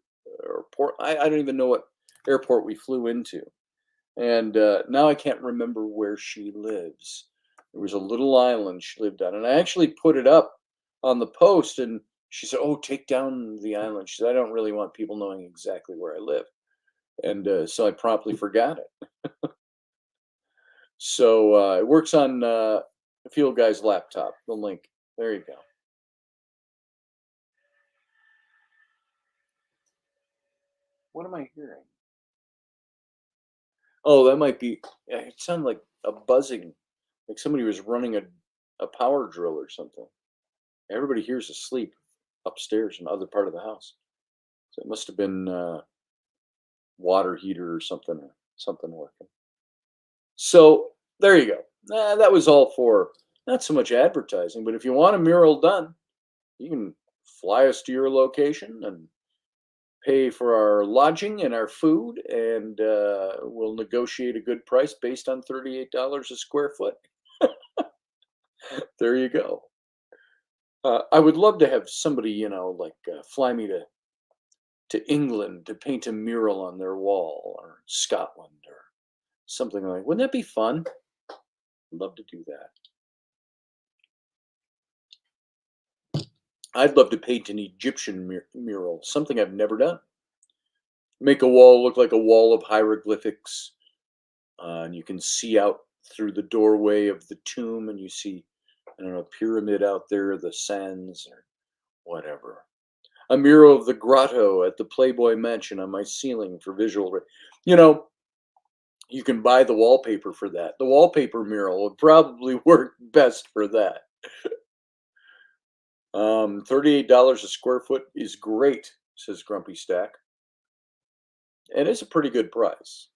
or port. I don't even know what airport we flew into. And now I can't remember where she lives. There was a little island she lived on, and I actually put it up on the post, and she said, "Oh, take down the island." She said, "I don't really want people knowing exactly where I live," and so I promptly forgot it. So it works on the Field Guy's laptop. The link. There you go. What am I hearing? Oh, that might be. It sounded like a buzzing, like somebody was running a power drill or something. Everybody here's asleep upstairs in the other part of the house. So it must have been water heater or something working. So there you go. That was all for not so much advertising, but if you want a mural done, you can fly us to your location and pay for our lodging and our food, and we'll negotiate a good price based on $38 a square foot. There you go. I would love to have somebody, like fly me to England to paint a mural on their wall, or Scotland, or something like. Wouldn't that be fun? I'd love to do that. I'd love to paint an Egyptian mural, something I've never done. Make a wall look like a wall of hieroglyphics, and you can see out through the doorway of the tomb, and you see, I don't know, a pyramid out there, the sands, or whatever. A mural of the grotto at the Playboy Mansion on my ceiling for visual. You know, you can buy the wallpaper for that. The wallpaper mural would probably work best for that. $38 a square foot is great, says Grumpy Stack. And it's a pretty good price.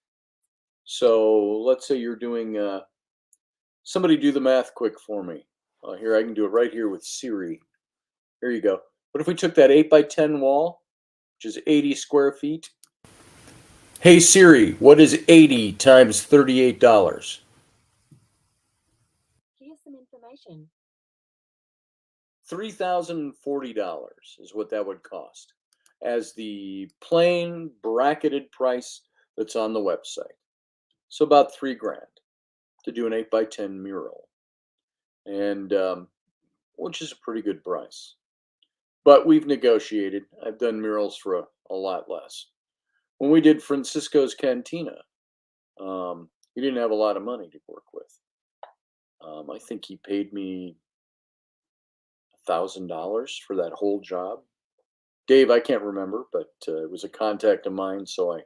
So let's say you're doing, somebody do the math quick for me. Here, I can do it right here with Siri. Here you go. What if we took that 8 by 10 wall, which is 80 square feet? Hey Siri, what is 80 times $38? Here's some information. $3,040 is what that would cost as the plain bracketed price that's on the website. So about $3,000 to do an 8 by 10 mural, and which is a pretty good price. But we've negotiated. I've done murals for a lot less. When we did Francisco's Cantina, he didn't have a lot of money to work with. I think he paid me $1,000 for that whole job. Dave, I can't remember, but it was a contact of mine, so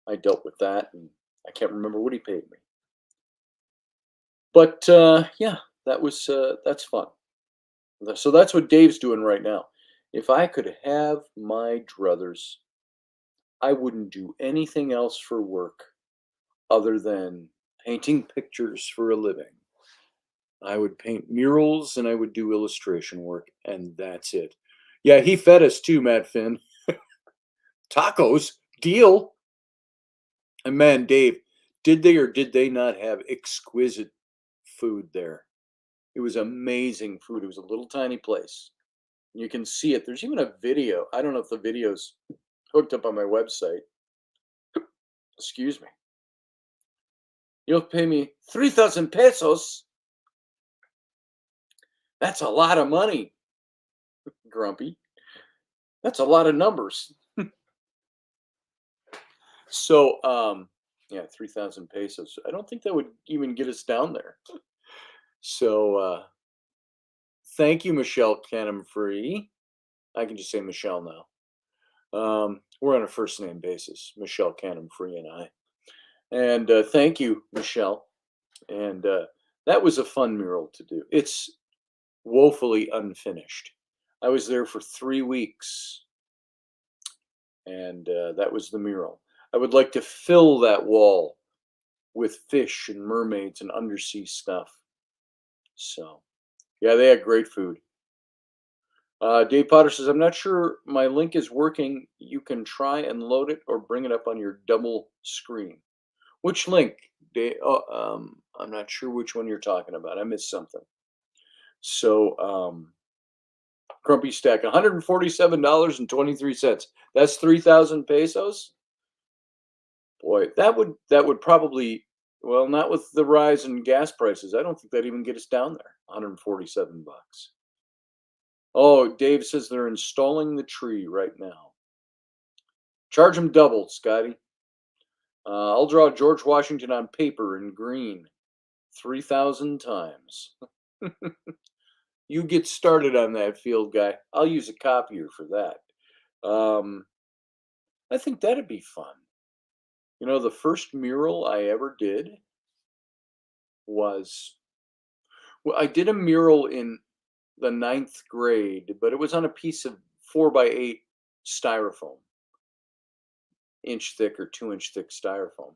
I dealt with that, and I can't remember what he paid me. But yeah, that's fun. So that's what Dave's doing right now. If I could have my druthers, I wouldn't do anything else for work other than painting pictures for a living. I would paint murals and I would do illustration work, and that's it. Yeah, he fed us too, Matt Finn. Tacos, deal. And man, Dave, did they or did they not have exquisite food there? It was amazing food. It was a little tiny place. You can see it. There's even a video. I don't know if the video's hooked up on my website. Excuse me. You'll pay me 3,000 pesos. That's a lot of money, Grumpy. That's a lot of numbers. So, yeah, 3,000 pesos. I don't think that would even get us down there. So, thank you, Michelle Canham Free. I can just say Michelle now. We're on a first name basis, Michelle Canham Free and I. And thank you, Michelle. And that was a fun mural to do. It's woefully unfinished. I was there for 3 weeks, and that was the mural. I would like to fill that wall with fish and mermaids and undersea stuff. So, yeah, they had great food. Dave Potter says, I'm not sure my link is working. You can try and load it or bring it up on your double screen. Which link, Dave? Oh, I'm not sure which one you're talking about. I missed something. So, Grumpy Stack, $147.23. That's 3,000 pesos. Boy, that would probably, well, not with the rise in gas prices. I don't think that'd even get us down there. 147 bucks. Oh, Dave says they're installing the tree right now. Charge them double, Scotty. I'll draw George Washington on paper in green 3,000 times. You get started on that, field guy. I'll use a copier for that. I think that'd be fun. You know, the first mural I ever did was, well, I did a mural in the 9th grade, but it was on a piece of 4x8 styrofoam, inch thick or 2-inch thick styrofoam,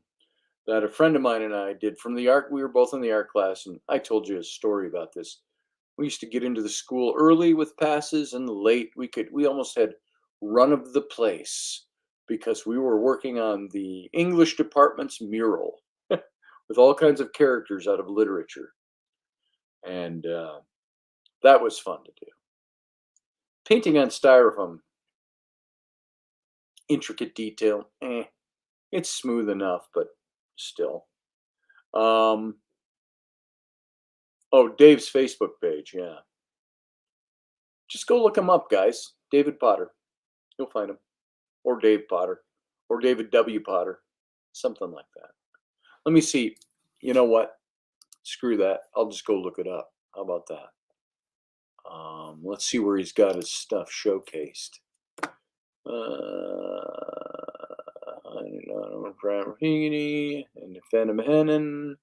that a friend of mine and I did from the art. We were both in the art class, and I told you a story about this. We used to get into the school early with passes and late. We almost had run of the place because we were working on the English department's mural with all kinds of characters out of literature. And that was fun to do. Painting on styrofoam, intricate detail, it's smooth enough, but still. Oh, Dave's Facebook page, yeah. Just go look him up, guys. David Potter. You'll find him. Or Dave Potter. Or David W. Potter. Something like that. Let me see. You know what? Screw that. I'll just go look it up. How about that? Let's see where he's got his stuff showcased. And Phantom Hennen,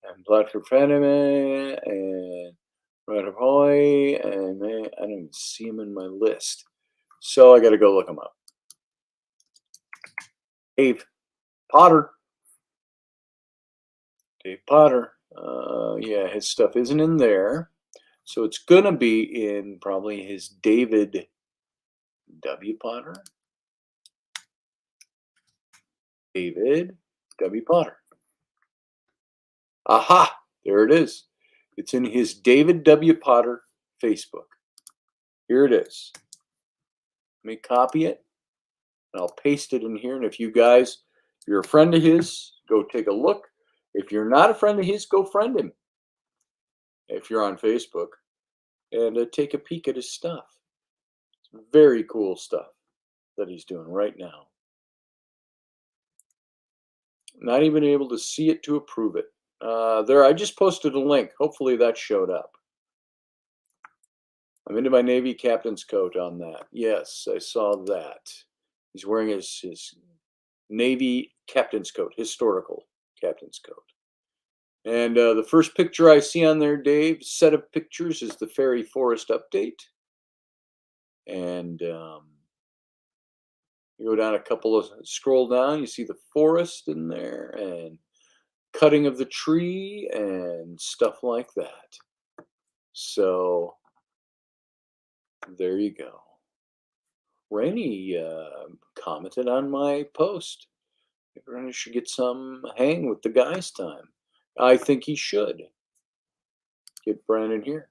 and Blacker Phantom, and Red Hoy, and I don't even see him in my list. So I got to go look him up. Dave Potter. Dave Potter. Yeah, his stuff isn't in there. So it's going to be in probably his David W. Potter. David W. Potter. Aha! There it is. It's in his David W. Potter Facebook. Here it is. Let me copy it, and I'll paste it in here. And if you guys, if you're a friend of his, go take a look. If you're not a friend of his, go friend him. If you're on Facebook, and take a peek at his stuff. It's very cool stuff that he's doing right now. Not even able to see it to approve it. There, I just posted a link. Hopefully that showed up. I'm into my Navy captain's coat on that. Yes, I saw that. He's wearing his Navy captain's coat, historical captain's coat. And the first picture I see on there, Dave, set of pictures, is the Fairy Forest update. And you go down a couple of, scroll down, you see the forest in there, and cutting of the tree, and stuff like that. So there you go. Rainey commented on my post. Maybe I should get some hang with the guys time. I think he should. Get Brandon here.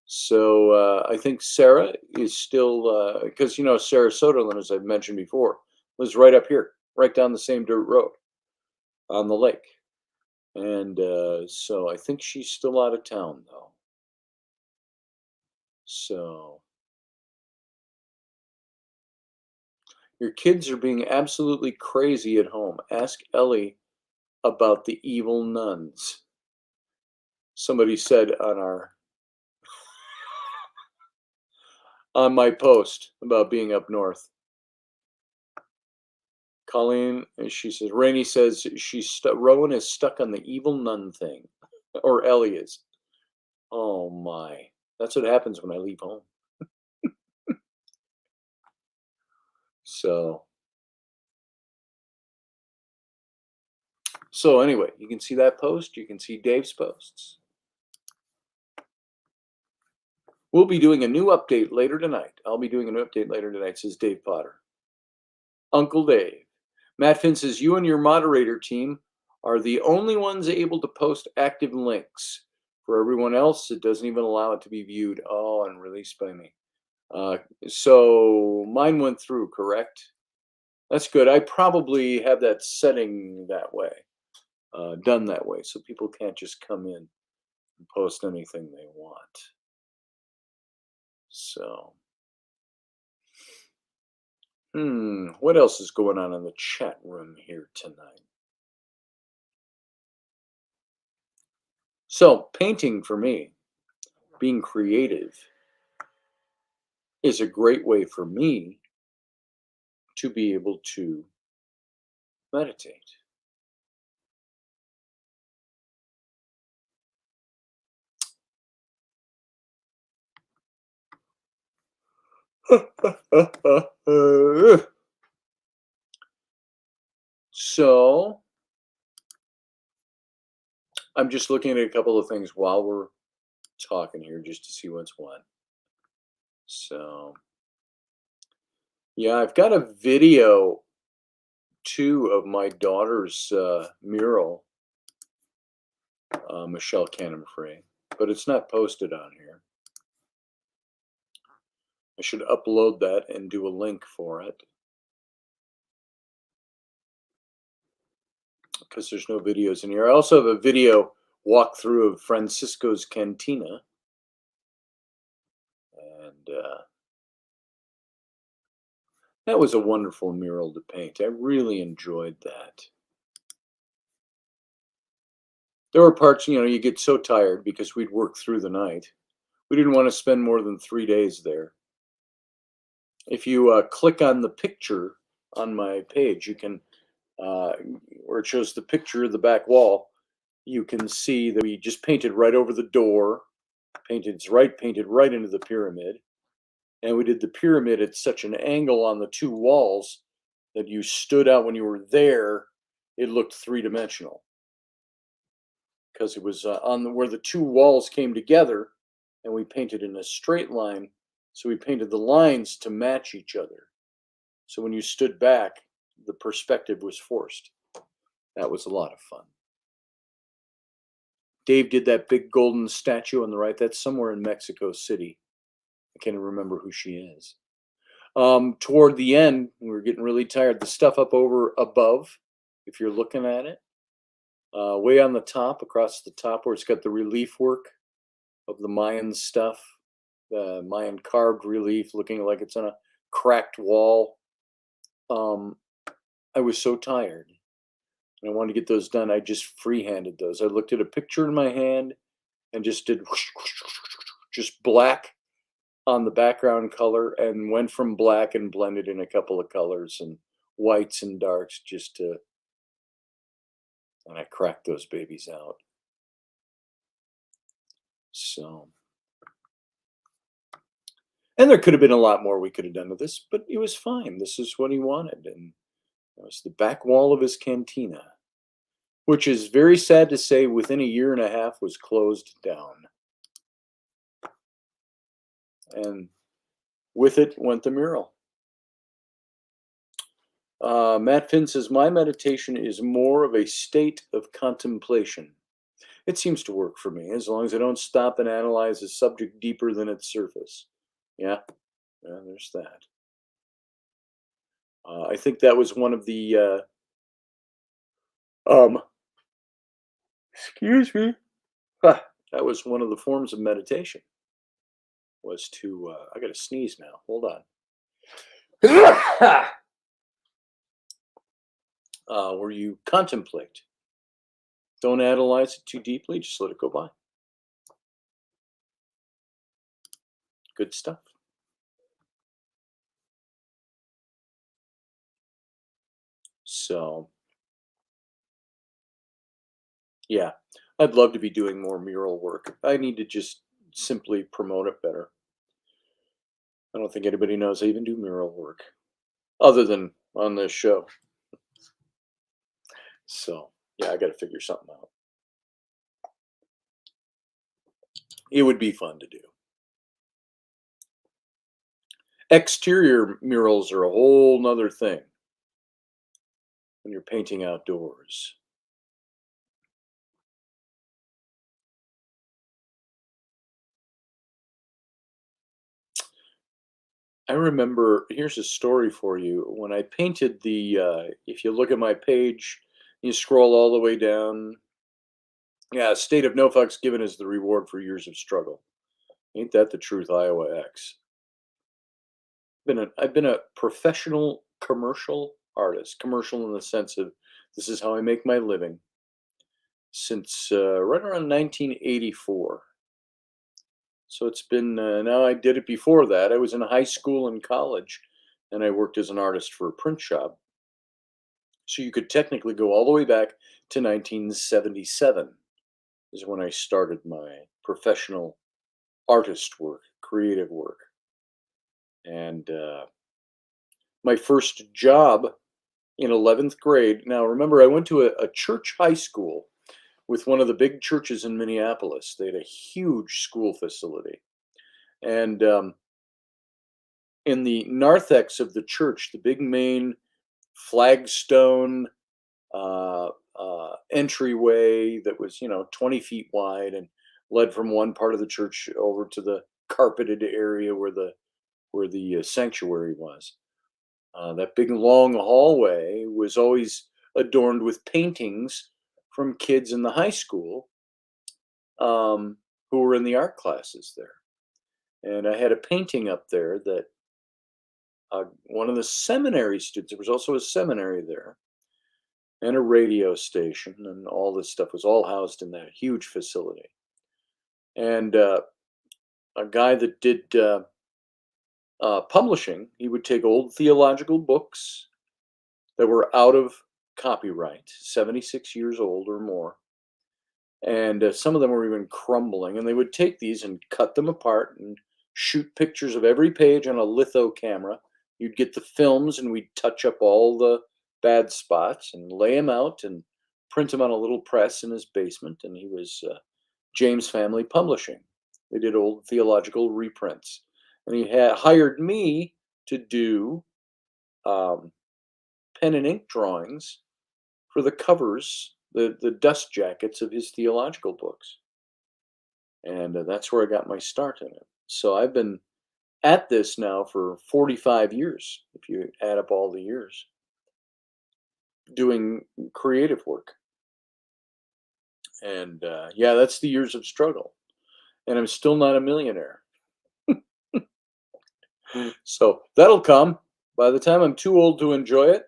So I think Sarah is still, because, you know, Sarah Soderlin, as I've mentioned before, was right up here, right down the same dirt road on the lake. And so I think she's still out of town, though. So your kids are being absolutely crazy at home. Ask Ellie about the evil nuns. Somebody said on my post about being up north. Colleen, she says, Rainey says Rowan is stuck on the evil nun thing, or Ellie is. Oh my, that's what happens when I leave home. So anyway, you can see that post. You can see Dave's posts. We'll be doing a new update later tonight. I'll be doing a new update later tonight, says Dave Potter. Uncle Dave. Matt Finn says, you and your moderator team are the only ones able to post active links. For everyone else, it doesn't even allow it to be viewed. Oh, and released by me. So mine went through, correct? That's good. I probably have that setting that way, done that way, so people can't just come in and post anything they want. So, what else is going on in the chat room here tonight? So, painting for me, being creative, is a great way for me to be able to meditate. So, I'm just looking at a couple of things while we're talking here just to see what's what. So, yeah, I've got a video too of my daughter's mural. Michelle can't, I'm afraid, but it's not posted on here. I should upload that and do a link for it because there's no videos in here. I also have a video walkthrough of Francisco's Cantina. And that was a wonderful mural to paint. I really enjoyed that. There were parts, you get so tired because we'd work through the night. We didn't want to spend more than 3 days there. If you click on the picture on my page, you can, where it shows the picture of the back wall, you can see that we just painted right over the door, painted right into the pyramid. And we did the pyramid at such an angle on the two walls that you stood out when you were there. It looked three-dimensional because it was where the two walls came together, and we painted in a straight line. So we painted the lines to match each other. So when you stood back, the perspective was forced. That was a lot of fun. Dave did that big golden statue on the right. That's somewhere in Mexico City. I can't even remember who she is. Toward the end, we were getting really tired. The stuff up over above, if you're looking at it, way on the top, across the top where it's got the relief work of the Mayan stuff, the Mayan carved relief looking like it's on a cracked wall. I was so tired and I wanted to get those done. I just freehanded those. I looked at a picture in my hand and just did just black on the background color and went from black and blended in a couple of colors and whites and darks and I cracked those babies out. So, and there could have been a lot more we could have done with this, but it was fine. This is what he wanted. And it was the back wall of his cantina, which is very sad to say within a year and a half was closed down. And with it went the mural. Matt Finn says, my meditation is more of a state of contemplation. It seems to work for me as long as I don't stop and analyze a subject deeper than its surface. Yeah, there's that. I think that was one of the, excuse me, that was one of the forms of meditation, was to, I got to sneeze now, hold on. Where you contemplate. Don't analyze it too deeply, just let it go by. Good stuff. So, yeah, I'd love to be doing more mural work. I need to just simply promote it better. I don't think anybody knows I even do mural work, other than on this show. So, yeah, I got to figure something out. It would be fun to do. Exterior murals are a whole nother thing when you're painting outdoors. I remember, here's a story for you. When I painted if you look at my page, you scroll all the way down. Yeah, state of no fucks given is the reward for years of struggle. Ain't that the truth, Iowa X? I've been a professional commercial artist, commercial in the sense of this is how I make my living since right around 1984. So it's been, now I did it before that. I was in high school and college, and I worked as an artist for a print shop. So you could technically go all the way back to 1977 is when I started my professional artist work, creative work. And my first job in 11th grade. Now, remember, I went to a church high school with one of the big churches in Minneapolis. They had a huge school facility. And in the narthex of the church, the big main flagstone entryway that was, 20 feet wide and led from one part of the church over to the carpeted area where the sanctuary was. That big long hallway was always adorned with paintings from kids in the high school who were in the art classes there. And I had a painting up there that one of the seminary students, there was also a seminary there, and a radio station, and all this stuff was all housed in that huge facility. And a guy that did publishing, he would take old theological books that were out of copyright, 76 years old or more. And some of them were even crumbling. And they would take these and cut them apart and shoot pictures of every page on a litho camera. You'd get the films, and we'd touch up all the bad spots and lay them out and print them on a little press in his basement. And he was James Family Publishing. They did old theological reprints. And he had hired me to do pen and ink drawings for the covers, the dust jackets of his theological books. And that's where I got my start in it. So I've been at this now for 45 years, if you add up all the years, doing creative work. And yeah, that's the years of struggle. And I'm still not a millionaire. So that'll come by the time I'm too old to enjoy it.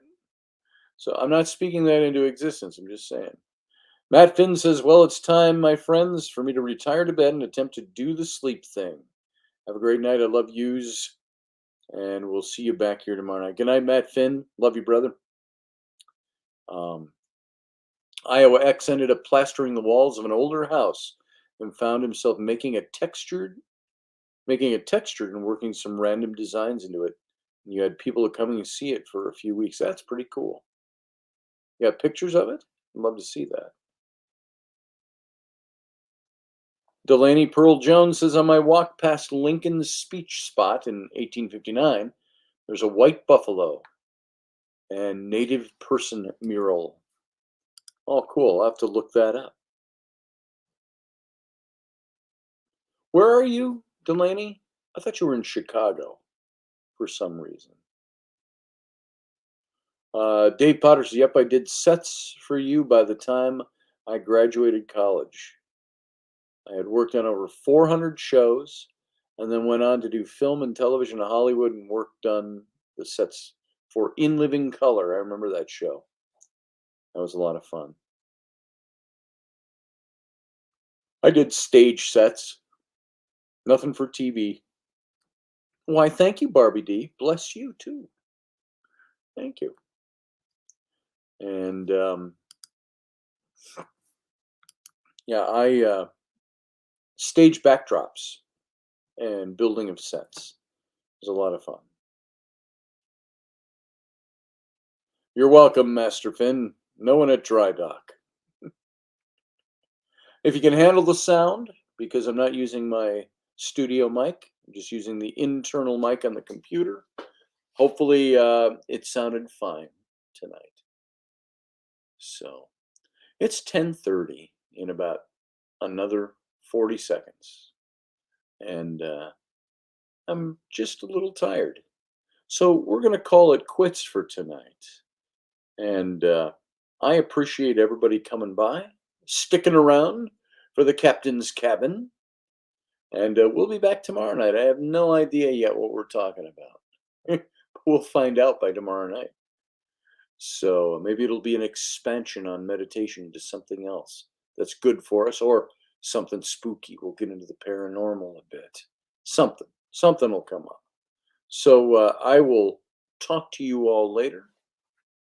So I'm not speaking that into existence. I'm just saying. Matt Finn says, well, it's time, my friends, for me to retire to bed and attempt to do the sleep thing. Have a great night. I love yous. And we'll see you back here tomorrow night. Good night, Matt Finn. Love you, brother. Iowa X ended up plastering the walls of an older house and found himself making it textured and working some random designs into it. And you had people coming and see it for a few weeks. That's pretty cool. You got pictures of it? I'd love to see that. Delaney Pearl Jones says, on my walk past Lincoln's speech spot in 1859, there's a white buffalo and native person mural. Oh, cool. I'll have to look that up. Where are you, Delaney? I thought you were in Chicago for some reason. Dave Potter says, yep, I did sets for you by the time I graduated college. I had worked on over 400 shows and then went on to do film and television in Hollywood and worked on the sets for In Living Color. I remember that show. That was a lot of fun. I did stage sets. Nothing for TV. Why, thank you, Barbie D. Bless you, too. Thank you. And, yeah, I stage backdrops and building of sets. It was a lot of fun. You're welcome, Master Finn. No one at Dry Dock. If you can handle the sound, because I'm not using my studio mic, I'm just using the internal mic on the computer. Hopefully it sounded fine tonight. So it's 10:30 in about another 40 seconds. And I'm just a little tired. So we're going to call it quits for tonight. And I appreciate everybody coming by, sticking around for the captain's cabin. And we'll be back tomorrow night. I have no idea yet what we're talking about. We'll find out by tomorrow night. So maybe it'll be an expansion on meditation to something else that's good for us, or something spooky. We'll get into the paranormal a bit. Something will come up. So I will talk to you all later.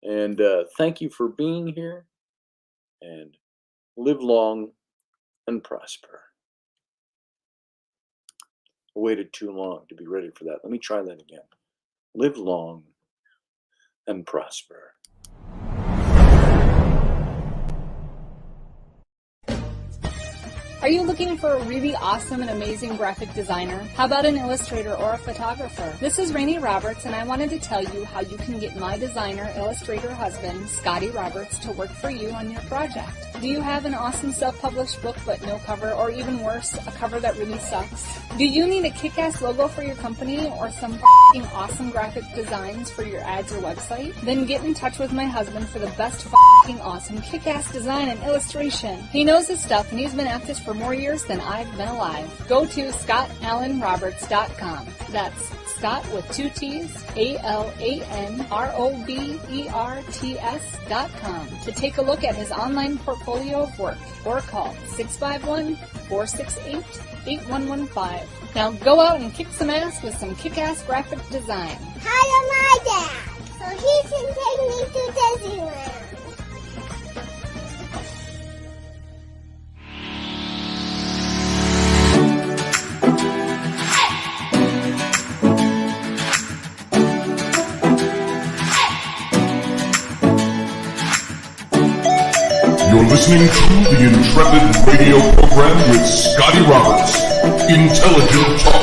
And thank you for being here. And live long and prosper. I waited too long to be ready for that. Let me try that again. Live long and prosper. Are you looking for a really awesome and amazing graphic designer? How about an illustrator or a photographer? This is Rainey Roberts, and I wanted to tell you how you can get my designer, illustrator husband, Scotty Roberts, to work for you on your project. Do you have an awesome self-published book but no cover, or even worse, a cover that really sucks? Do you need a kick-ass logo for your company or some f***ing awesome graphic designs for your ads or website? Then get in touch with my husband for the best f***ing awesome kick-ass design and illustration. He knows his stuff, and he's been at this for more years than I've been alive. Go to ScottAllenRoberts.com. That's Scott with 2 T's, ALANROBERTS.com to take a look at his online portfolio of work, or call 651-468-8115. Now go out and kick some ass with some kick-ass graphic design. Hire my dad so he can take me to Disneyland. You're listening to the Intrepid radio program with Scotty Roberts. Intelligent Talk.